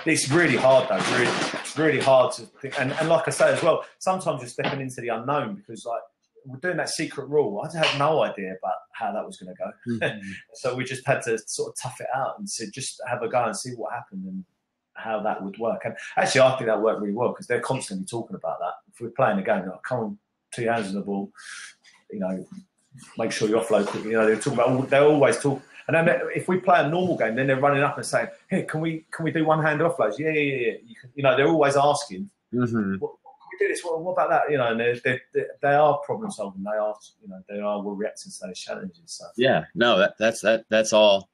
it's really hard though. It's really hard to think. And like I say as well, sometimes you're stepping into the unknown, because like we're doing that secret rule. I had no idea about how that was going to go. So we just had to sort of tough it out and just have a go and see what happened and how that would work. And actually, I think that worked really well, because they're constantly talking about that. If we're playing a game, like, come on, 2 hands on the ball, make sure you offload quickly. They're talking about. They always talk. And then if we play a normal game, then they're running up and saying, "Hey, can we do one hand offloads?" Yeah. You can, they're always asking, "What can we do this? What about that?" And they are problem solving. They are reacting to those challenges. So. Yeah, no, that's all.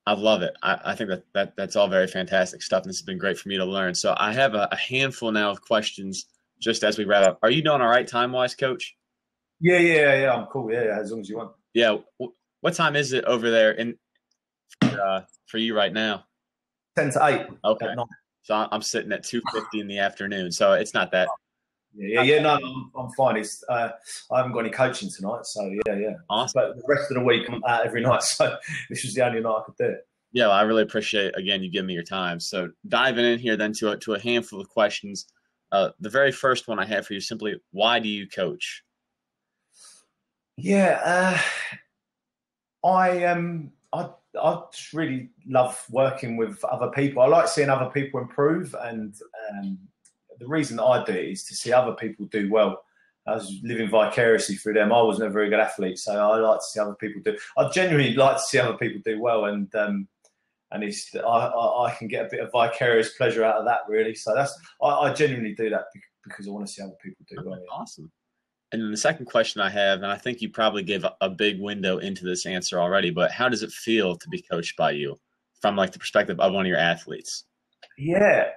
I love it. I think that's all very fantastic stuff, and this has been great for me to learn. So I have a handful now of questions just as we wrap up. Are you doing all right time-wise, Coach? Yeah. I'm cool. Yeah, as long as you want. Yeah. What time is it over there for you right now? 10 to 8. Okay. So I'm sitting at 2:50 in the afternoon, so it's not that. Yeah. No, I'm fine. It's I haven't got any coaching tonight, so yeah. Awesome. But the rest of the week I'm out every night, so this was the only night I could do it. Yeah, well, I really appreciate again you giving me your time. So diving in here then to a handful of questions. the very first one I have for you, simply, why do you coach? Yeah, I just really love working with other people. I like seeing other people improve, and the reason that I do it is to see other people do well. I was living vicariously through them. I wasn't a very good athlete, so I like to see other people do. I genuinely like to see other people do well, and I can get a bit of vicarious pleasure out of that, really. So I genuinely do that because I want to see other people do well. Yeah. Awesome. And then the second question I have, and I think you probably gave a big window into this answer already, but how does it feel to be coached by you from like the perspective of one of your athletes? Yeah,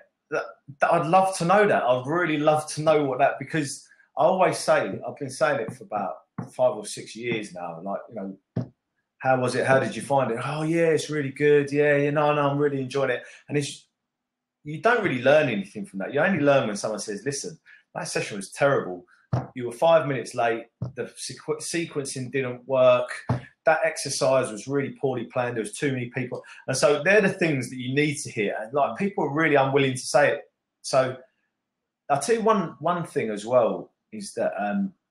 I'd love to know that. I'd really love to know what that, because I always say, I've been saying it for about 5 or 6 years now. Like, how was it? How did you find it? Oh yeah, it's really good. Yeah, I'm really enjoying it. And you don't really learn anything from that. You only learn when someone says, listen, that session was terrible. You were 5 minutes late. The sequencing didn't work. That exercise was really poorly planned. There was too many people. And so they're the things that you need to hear. And like, people are really unwilling to say it. So I'll tell you one thing as well is that,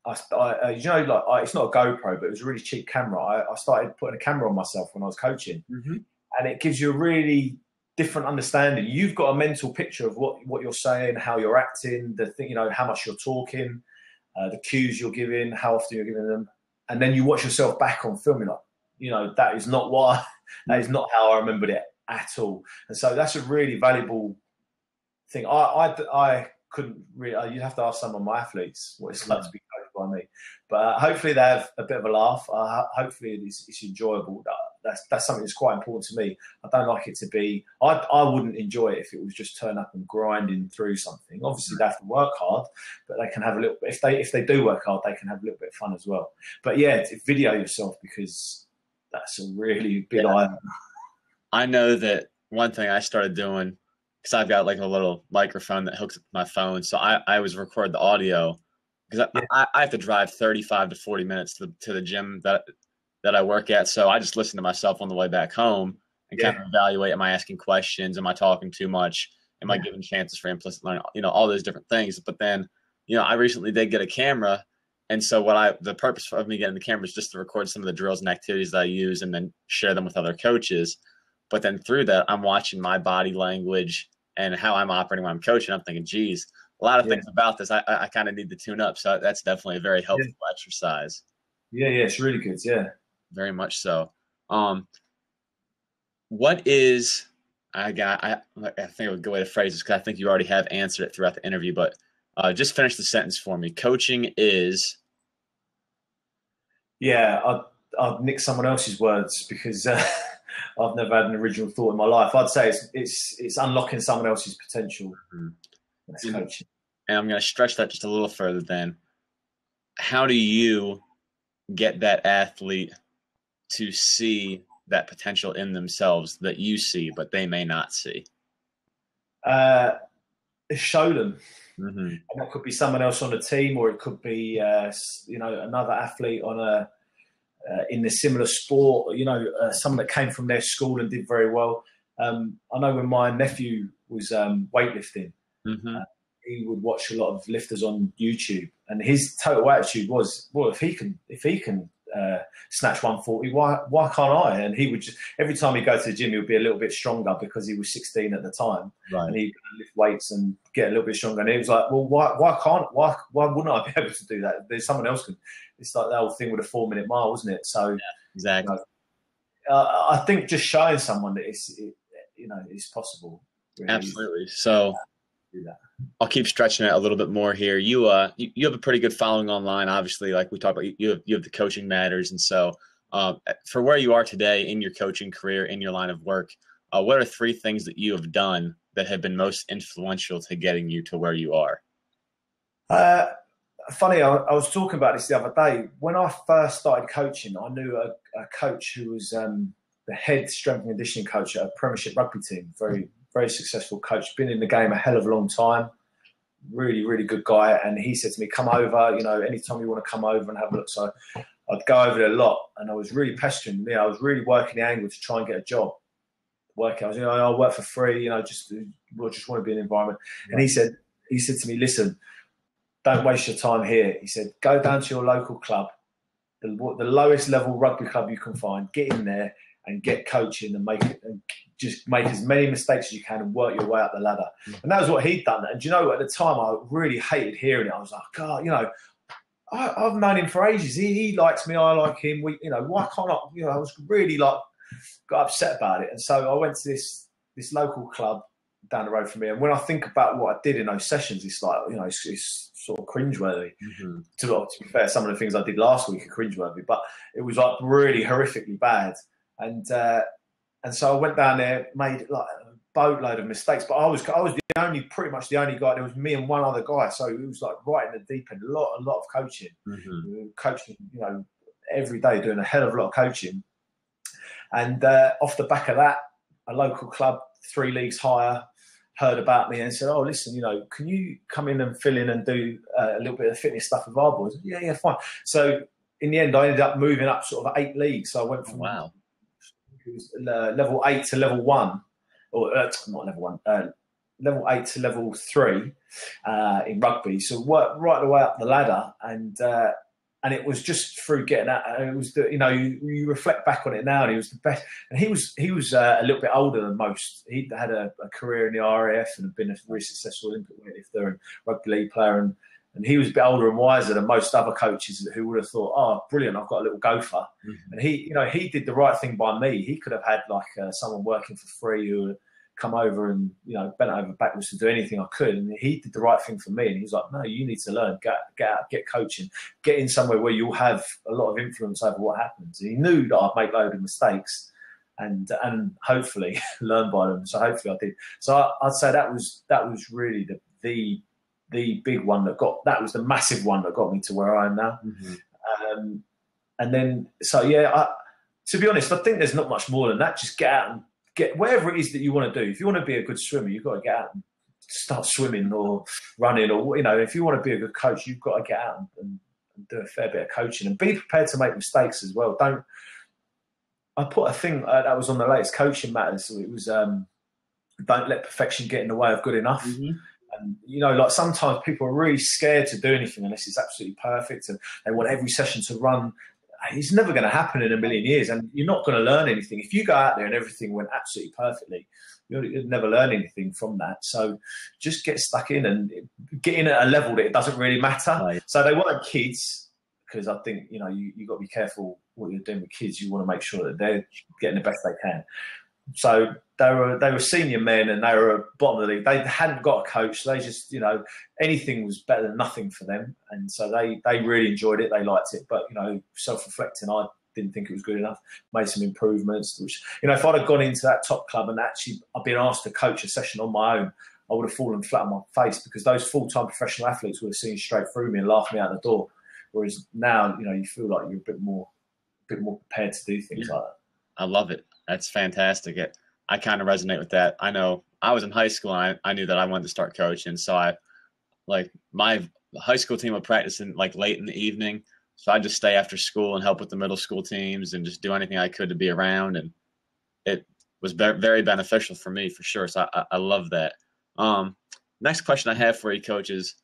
it's not a GoPro, but it was a really cheap camera. I started putting a camera on myself when I was coaching, and it gives you a really different understanding. You've got a mental picture of what you're saying, how you're acting, the thing, how much you're talking, the cues you're giving, how often you're giving them, and then you watch yourself back on film. You're like, that is not that is not how I remembered it at all. And so that's a really valuable thing. I couldn't really. You'd have to ask some of my athletes what it's like to be coached by me. But hopefully they have a bit of a laugh. Hopefully it's enjoyable. That's something that's quite important to me. I don't like it to be. I wouldn't enjoy it if it was just turn up and grinding through something. Obviously they have to work hard, but they can have a little. If they do work hard, they can have a little bit of fun as well. But yeah, video yourself, because that's a really big eye. I know that one thing I started doing, because I've got like a little microphone that hooks up to my phone, so I always record the audio, because I have to drive 35 to 40 minutes to the gym that I work at. So I just listen to myself on the way back home and kind of evaluate, am I asking questions? Am I talking too much? Am I giving chances for implicit learning? All those different things. But then, I recently did get a camera. And so the purpose of me getting the camera is just to record some of the drills and activities that I use and then share them with other coaches. But then through that, I'm watching my body language and how I'm operating when I'm coaching. I'm thinking, geez, a lot of things about this, I kind of need to tune up. So that's definitely a very helpful exercise. Yeah, it's really good. Yeah. Very much so. What is, I think a good way to phrase this, because I think you already have answered it throughout the interview, but just finish the sentence for me. Coaching is? Yeah, I'd nick someone else's words, because I've never had an original thought in my life. I'd say it's unlocking someone else's potential. That's coaching. And I'm going to stretch that just a little further then. How do you get that athlete to see that potential in themselves that you see, but they may not see? Show them. And that could be someone else on the team, or it could be another athlete on in a similar sport. Someone that came from their school and did very well. I know when my nephew was weightlifting, he would watch a lot of lifters on YouTube, and his total attitude was, well, if he can snatch 140, why can't I? And he would just, every time he'd go to the gym, he would be a little bit stronger, because he was 16 at the time, and he'd lift weights and get a little bit stronger. And he was like, well, why wouldn't I be able to do that? There's someone else can. It's like the whole thing with a 4-minute mile, wasn't it? So exactly. I think just showing someone that it's possible. Really. Absolutely. So I'll keep stretching it a little bit more here. You have a pretty good following online, obviously. Like we talked about, you have the Coaching Matters, and so for where you are today in your coaching career, in your line of work, what are 3 things that you have done that have been most influential to getting you to where you are? Funny, I was talking about this the other day. When I first started coaching, I knew a coach who was the head strength and conditioning coach at a Premiership rugby team. Very, very successful coach. Been in the game a hell of a long time. Really, really good guy. And he said to me, come over, anytime you want to come over and have a look. So I'd go over there a lot, and I was really pestering. I was really working the angle to try and get a job. I was, I'll work for free, just want to be in the environment. And he said, he said to me, listen, don't waste your time here. He said, go down to your local club, the lowest level rugby club you can find, get in there and get coaching and just make as many mistakes as you can and work your way up the ladder. And that was what he'd done. And you know, at the time, I really hated hearing it. I was like, God, you know, I've known him for ages. He likes me. I like him. You know, why can't I? You know, I was really got upset about it. And so I went to this local club down the road from me. And when I think about what I did in those sessions, it's like, you know, it's sort of cringeworthy. Mm-hmm. To be fair, some of the things I did last week are cringeworthy, but it was like really horrifically bad. And so I went down there, made like a boatload of mistakes, but I was pretty much the only guy. There was me and one other guy, so it was like right in the deep end. A lot of coaching, coaching, you know, every day, doing a hell of a lot of coaching. And off the back of that, a local club 3 leagues higher heard about me and said, "Oh, listen, you know, can you come in and fill in and do a little bit of fitness stuff with our boys?" Yeah, fine. So in the end, I ended up moving up sort of 8 leagues. So I went from it was level 8 to level 1, or not level 1, level 8 to level 3 in rugby. So worked right the way up the ladder, and it was just through getting out. It was you know, you reflect back on it now, and he was the best. And he was a little bit older than most. He'd had a career in the RAF and had been a very successful Olympic weightlifter and rugby league player, and he was a bit older and wiser than most other coaches who would have thought, "Oh, brilliant! I've got a little gopher." Mm-hmm. And he did the right thing by me. He could have had like someone working for free who would come over and, you know, bent over backwards to do anything I could. And he did the right thing for me. And he was like, "No, you need to learn, get out, get coaching, get in somewhere where you'll have a lot of influence over what happens." And he knew that I'd make loads of mistakes and hopefully learn by them. So hopefully I did. So I'd say that was really the big one that was the massive one that got me to where I am now. Mm-hmm. And then, so yeah, to be honest, I think there's not much more than that. Just get out and get whatever it is that you want to do. If you want to be a good swimmer, you've got to get out and start swimming or running, or, you know, if you want to be a good coach, you've got to get out and do a fair bit of coaching and be prepared to make mistakes as well. I put a thing that was on the latest Coaching Matters. So it was, don't let perfection get in the way of good enough. Mm-hmm. And, you know, like sometimes people are really scared to do anything unless it's absolutely perfect, and they want every session to run. It's never going to happen in a million years, and you're not going to learn anything. If you go out there and everything went absolutely perfectly, you'd never learn anything from that. So just get stuck in and get in at a level that it doesn't really matter. Right. So they want kids, because I think, you know, you've got to be careful what you're doing with kids. You want to make sure that they're getting the best they can. So they were senior men and they were bottom of the league. They hadn't got a coach. They just, you know, anything was better than nothing for them. And so they really enjoyed it. They liked it. But, you know, self-reflecting, I didn't think it was good enough. Made some improvements, which, you know, if I'd have gone into that top club and actually I'd been asked to coach a session on my own, I would have fallen flat on my face, because those full-time professional athletes would have seen straight through me and laughed me out the door. Whereas now, you know, you feel like you're a bit more prepared to do things like that. I love it. That's fantastic. I kind of resonate with that. I know I was in high school and I knew that I wanted to start coaching. So my high school team would practice in like late in the evening. So I'd just stay after school and help with the middle school teams and just do anything I could to be around. And it was very beneficial for me, for sure. So I love that. Next question I have for you, Coach, is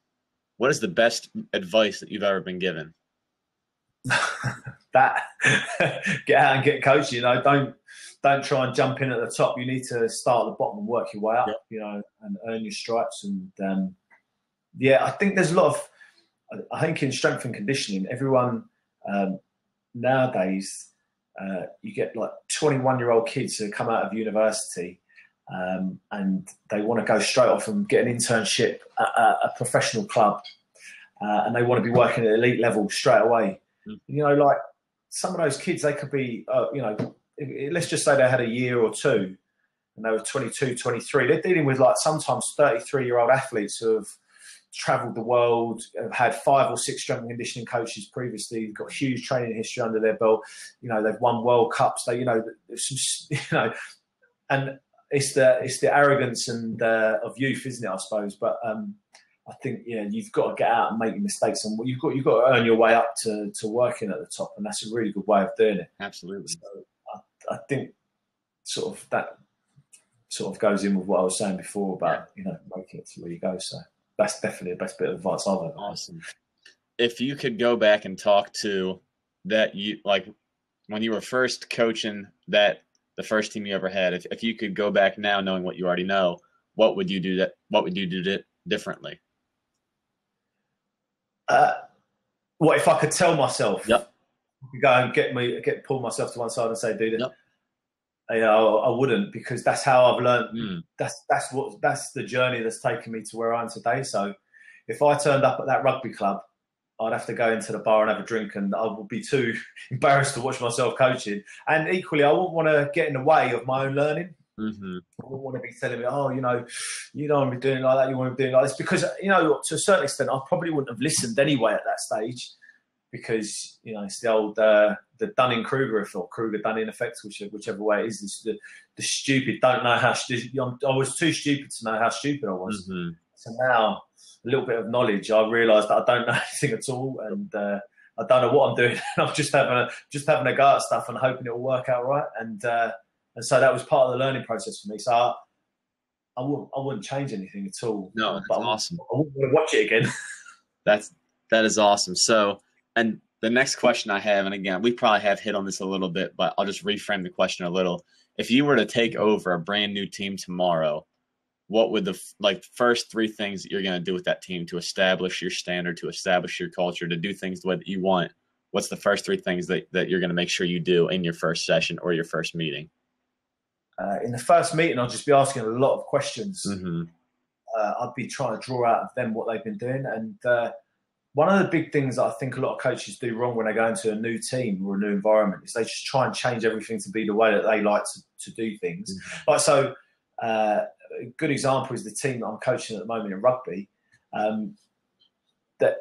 what is the best advice that you've ever been given? That get out and get coached. You know, don't try and jump in at the top. You need to start at the bottom and work your way up. Yep. You know, and earn your stripes. And I think there's a lot of. I think in strength and conditioning, everyone nowadays, you get like 21-year-old kids who come out of university, and they want to go straight off and get an internship at a professional club, and they want to be working at elite level straight away. Mm. You know, like some of those kids, they could be, you know, let's just say they had a year or two and they were 22, 23. They're dealing with like sometimes 33-year-old athletes who have travelled the world, have had 5 or 6 strength and conditioning coaches previously, got huge training history under their belt. You know, they've won World Cups. They, you know, you know, and it's the arrogance and of youth, isn't it? I suppose, but I think, yeah, you've got to get out and make mistakes, and you've got to earn your way up to working at the top, and that's a really good way of doing it. Absolutely. So I think that goes in with what I was saying before about, you know, making it to where you go. So that's definitely the best bit of advice I've ever had. Awesome. If you could go back and talk to that, you like when you were first coaching the first team you ever had, if you could go back now knowing what you already know, what would you do differently? What if I could tell myself? Yep. Go and pull myself to one side and say, do this. Yep. I wouldn't, because that's how I've learned. That's the journey that's taken me to where I am today. So if I turned up at that rugby club, I'd have to go into the bar and have a drink, and I would be too embarrassed to watch myself coaching. And equally, I wouldn't want to get in the way of my own learning. Mm-hmm. I wouldn't want to be telling me, oh, you don't want to be doing like that, you want to be doing like this. Because, to a certain extent, I probably wouldn't have listened anyway at that stage, because, it's the old, the Dunning-Kruger effect, or Kruger-Dunning effect, whichever way it is. It's the stupid don't know how I was too stupid to know how stupid I was. Mm-hmm. So now, a little bit of knowledge, I realised that I don't know anything at all, and I don't know what I'm doing. I'm just having a go at stuff and hoping it will work out right. And so that was part of the learning process for me. So I wouldn't change anything at all. No, that's awesome. I wouldn't want to watch it again. That is awesome. So, and the next question I have, and again, we probably have hit on this a little bit, but I'll just reframe the question a little. If you were to take over a brand new team tomorrow, what would the first three things that you're going to do with that team to establish your standard, to establish your culture, to do things the way that you want? What's the first three things that you're going to make sure you do in your first session or your first meeting? In the first meeting, I'll just be asking a lot of questions. Mm-hmm. I'd be trying to draw out of them what they've been doing. And one of the big things that I think a lot of coaches do wrong when they go into a new team or a new environment is they just try and change everything to be the way that they like to do things. Mm-hmm. A good example is the team that I'm coaching at the moment in rugby. That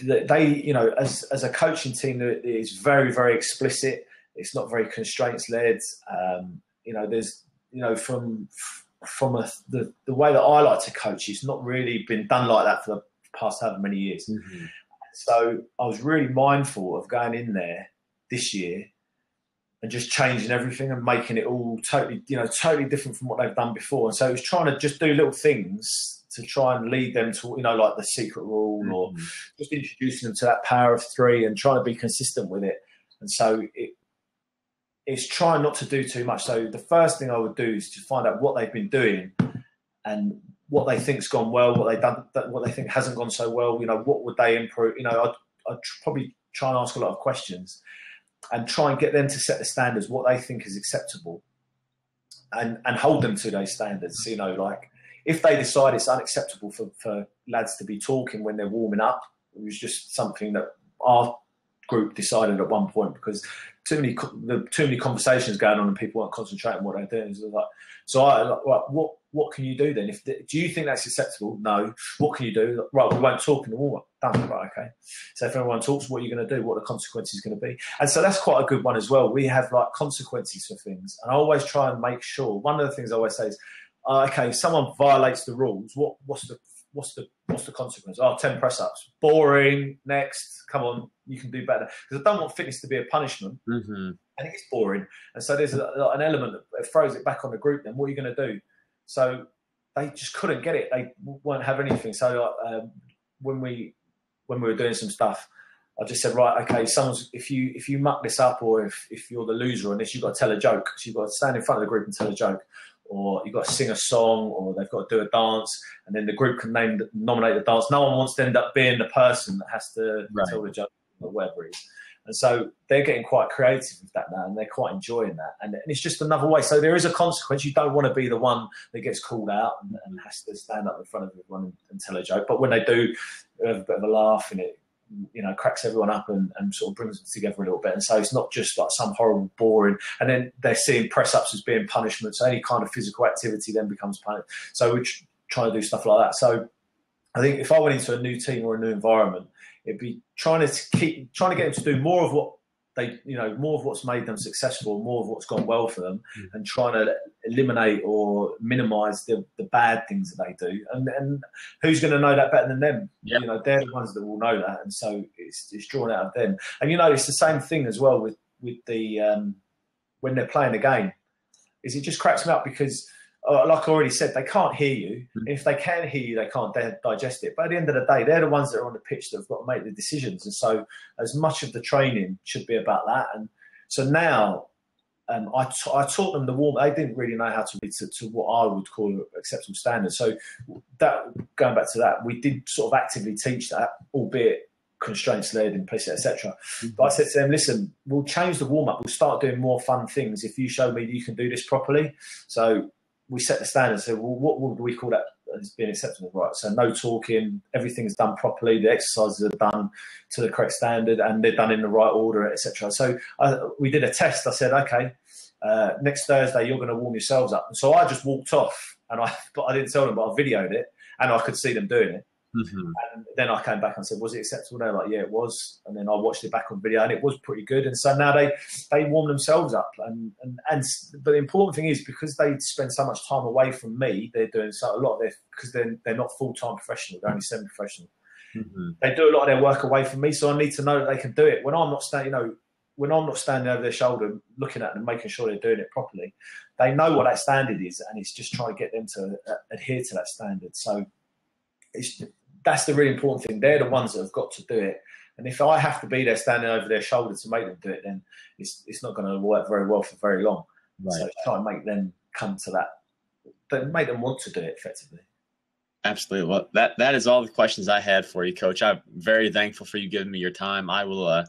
they, as a coaching team, it is very, very explicit. It's not very constraints led. There's, from the way that I like to coach, it's not really been done like that for the past however many years. Mm-hmm. So I was really mindful of going in there this year and just changing everything and making it all totally different from what they've done before. And so it was trying to just do little things to try and lead them to, like the secret rule, mm-hmm. or just introducing them to that power of three and trying to be consistent with it. And so it's trying not to do too much. So the first thing I would do is to find out what they've been doing and what they think's gone well, what they think hasn't gone so well. What would they improve? I'd probably try and ask a lot of questions and try and get them to set the standards, what they think is acceptable, and hold them to those standards. If they decide it's unacceptable for lads to be talking when they're warming up, it was just something that our group decided at one point, because too many conversations going on and people weren't concentrating on what they're doing. What can you do then? Do you think that's acceptable? No. What can you do? Right, we won't talk in the warm-up. Done. Right, okay. So if everyone talks, what are you going to do? What are the consequences going to be? And so that's quite a good one as well. We have consequences for things, and I always try and make sure. One of the things I always say is, okay, someone violates the rules. What's the consequence? 10 press-ups. Boring. Next. Come on, you can do better. Because I don't want fitness to be a punishment. Mm-hmm. And it's boring. And so there's an element that throws it back on the group then. What are you going to do? So they just couldn't get it. They won't have anything. So when we were doing some stuff, I just said, right, okay, if you muck this up, or if you're the loser on this, you've got to tell a joke. So you've got to stand in front of the group and tell a joke. Or you've got to sing a song, or they've got to do a dance, and then the group can nominate the dance. No one wants to end up being the person that has to tell the joke, or whatever it is. And so they're getting quite creative with that now, and they're quite enjoying that. And it's just another way. So there is a consequence. You don't want to be the one that gets called out and has to stand up in front of everyone and tell a joke. But when they do, they have a bit of a laugh, and it cracks everyone up and sort of brings them together a little bit. And so it's not just like some horrible, boring, and then they're seeing press-ups as being punishment. So any kind of physical activity then becomes punishment. So we're trying to do stuff like that. So I think if I went into a new team or a new environment, it'd be trying to get them to do more of what more of what's made them successful, more of what's gone well for them, and trying to eliminate or minimise the bad things that they do. And who's going to know that better than them? Yep. They're the ones that will know that, and so it's drawn out of them. And it's the same thing as well with the when they're playing the game. Is it just cracks me up because like I already said, they can't hear you. And if they can hear you, they can't digest it. But at the end of the day, they're the ones that are on the pitch that have got to make the decisions. And so as much of the training should be about that. And so now I taught them the warm. They didn't really know how to read to what I would call acceptable standards. So that, going back to that, we did sort of actively teach that, albeit constraints led, implicit, etc. But I said to them, listen, we'll change the warm up. We'll start doing more fun things if you show me that you can do this properly. So we set the standards. So what would we call that as being acceptable? Right. So no talking. Everything's done properly. The exercises are done to the correct standard, and they're done in the right order, etc. So we did a test. I said, okay, next Thursday you're going to warm yourselves up. And so I just walked off, but I didn't tell them, but I videoed it, and I could see them doing it. Mm-hmm. And then I came back and said, was it acceptable? They're like, yeah, it was. And then I watched it back on video, and it was pretty good. And so now they warm themselves up. But the important thing is, because they spend so much time away from me, they're doing a lot of their, because they're not full-time professional, they're only semi-professional. Mm-hmm. They do a lot of their work away from me, so I need to know that they can do it. When I'm not standing over their shoulder, looking at them, making sure they're doing it properly, they know what that standard is, and it's just trying to get them to adhere to that standard. So that's the really important thing. They're the ones that have got to do it. And if I have to be there standing over their shoulder to make them do it, then it's not going to work very well for very long. Right. So try and make them come to that, make them want to do it effectively. Absolutely. Well, that is all the questions I had for you, Coach. I'm very thankful for you giving me your time. I will,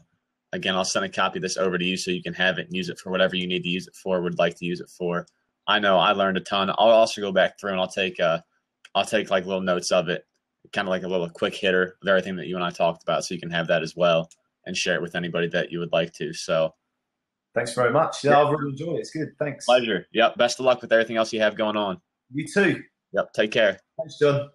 again, I'll send a copy of this over to you so you can have it and use it for whatever you need to use it for, would like to use it for. I know I learned a ton. I'll also go back through and I'll take like little notes of it, kind of like a little quick hitter of everything that you and I talked about, so you can have that as well and share it with anybody that you would like to. So thanks very much. Yeah, I've really enjoyed it. It's good. Thanks. Pleasure. Yep. Best of luck with everything else you have going on. You too. Yep. Take care. Thanks, John.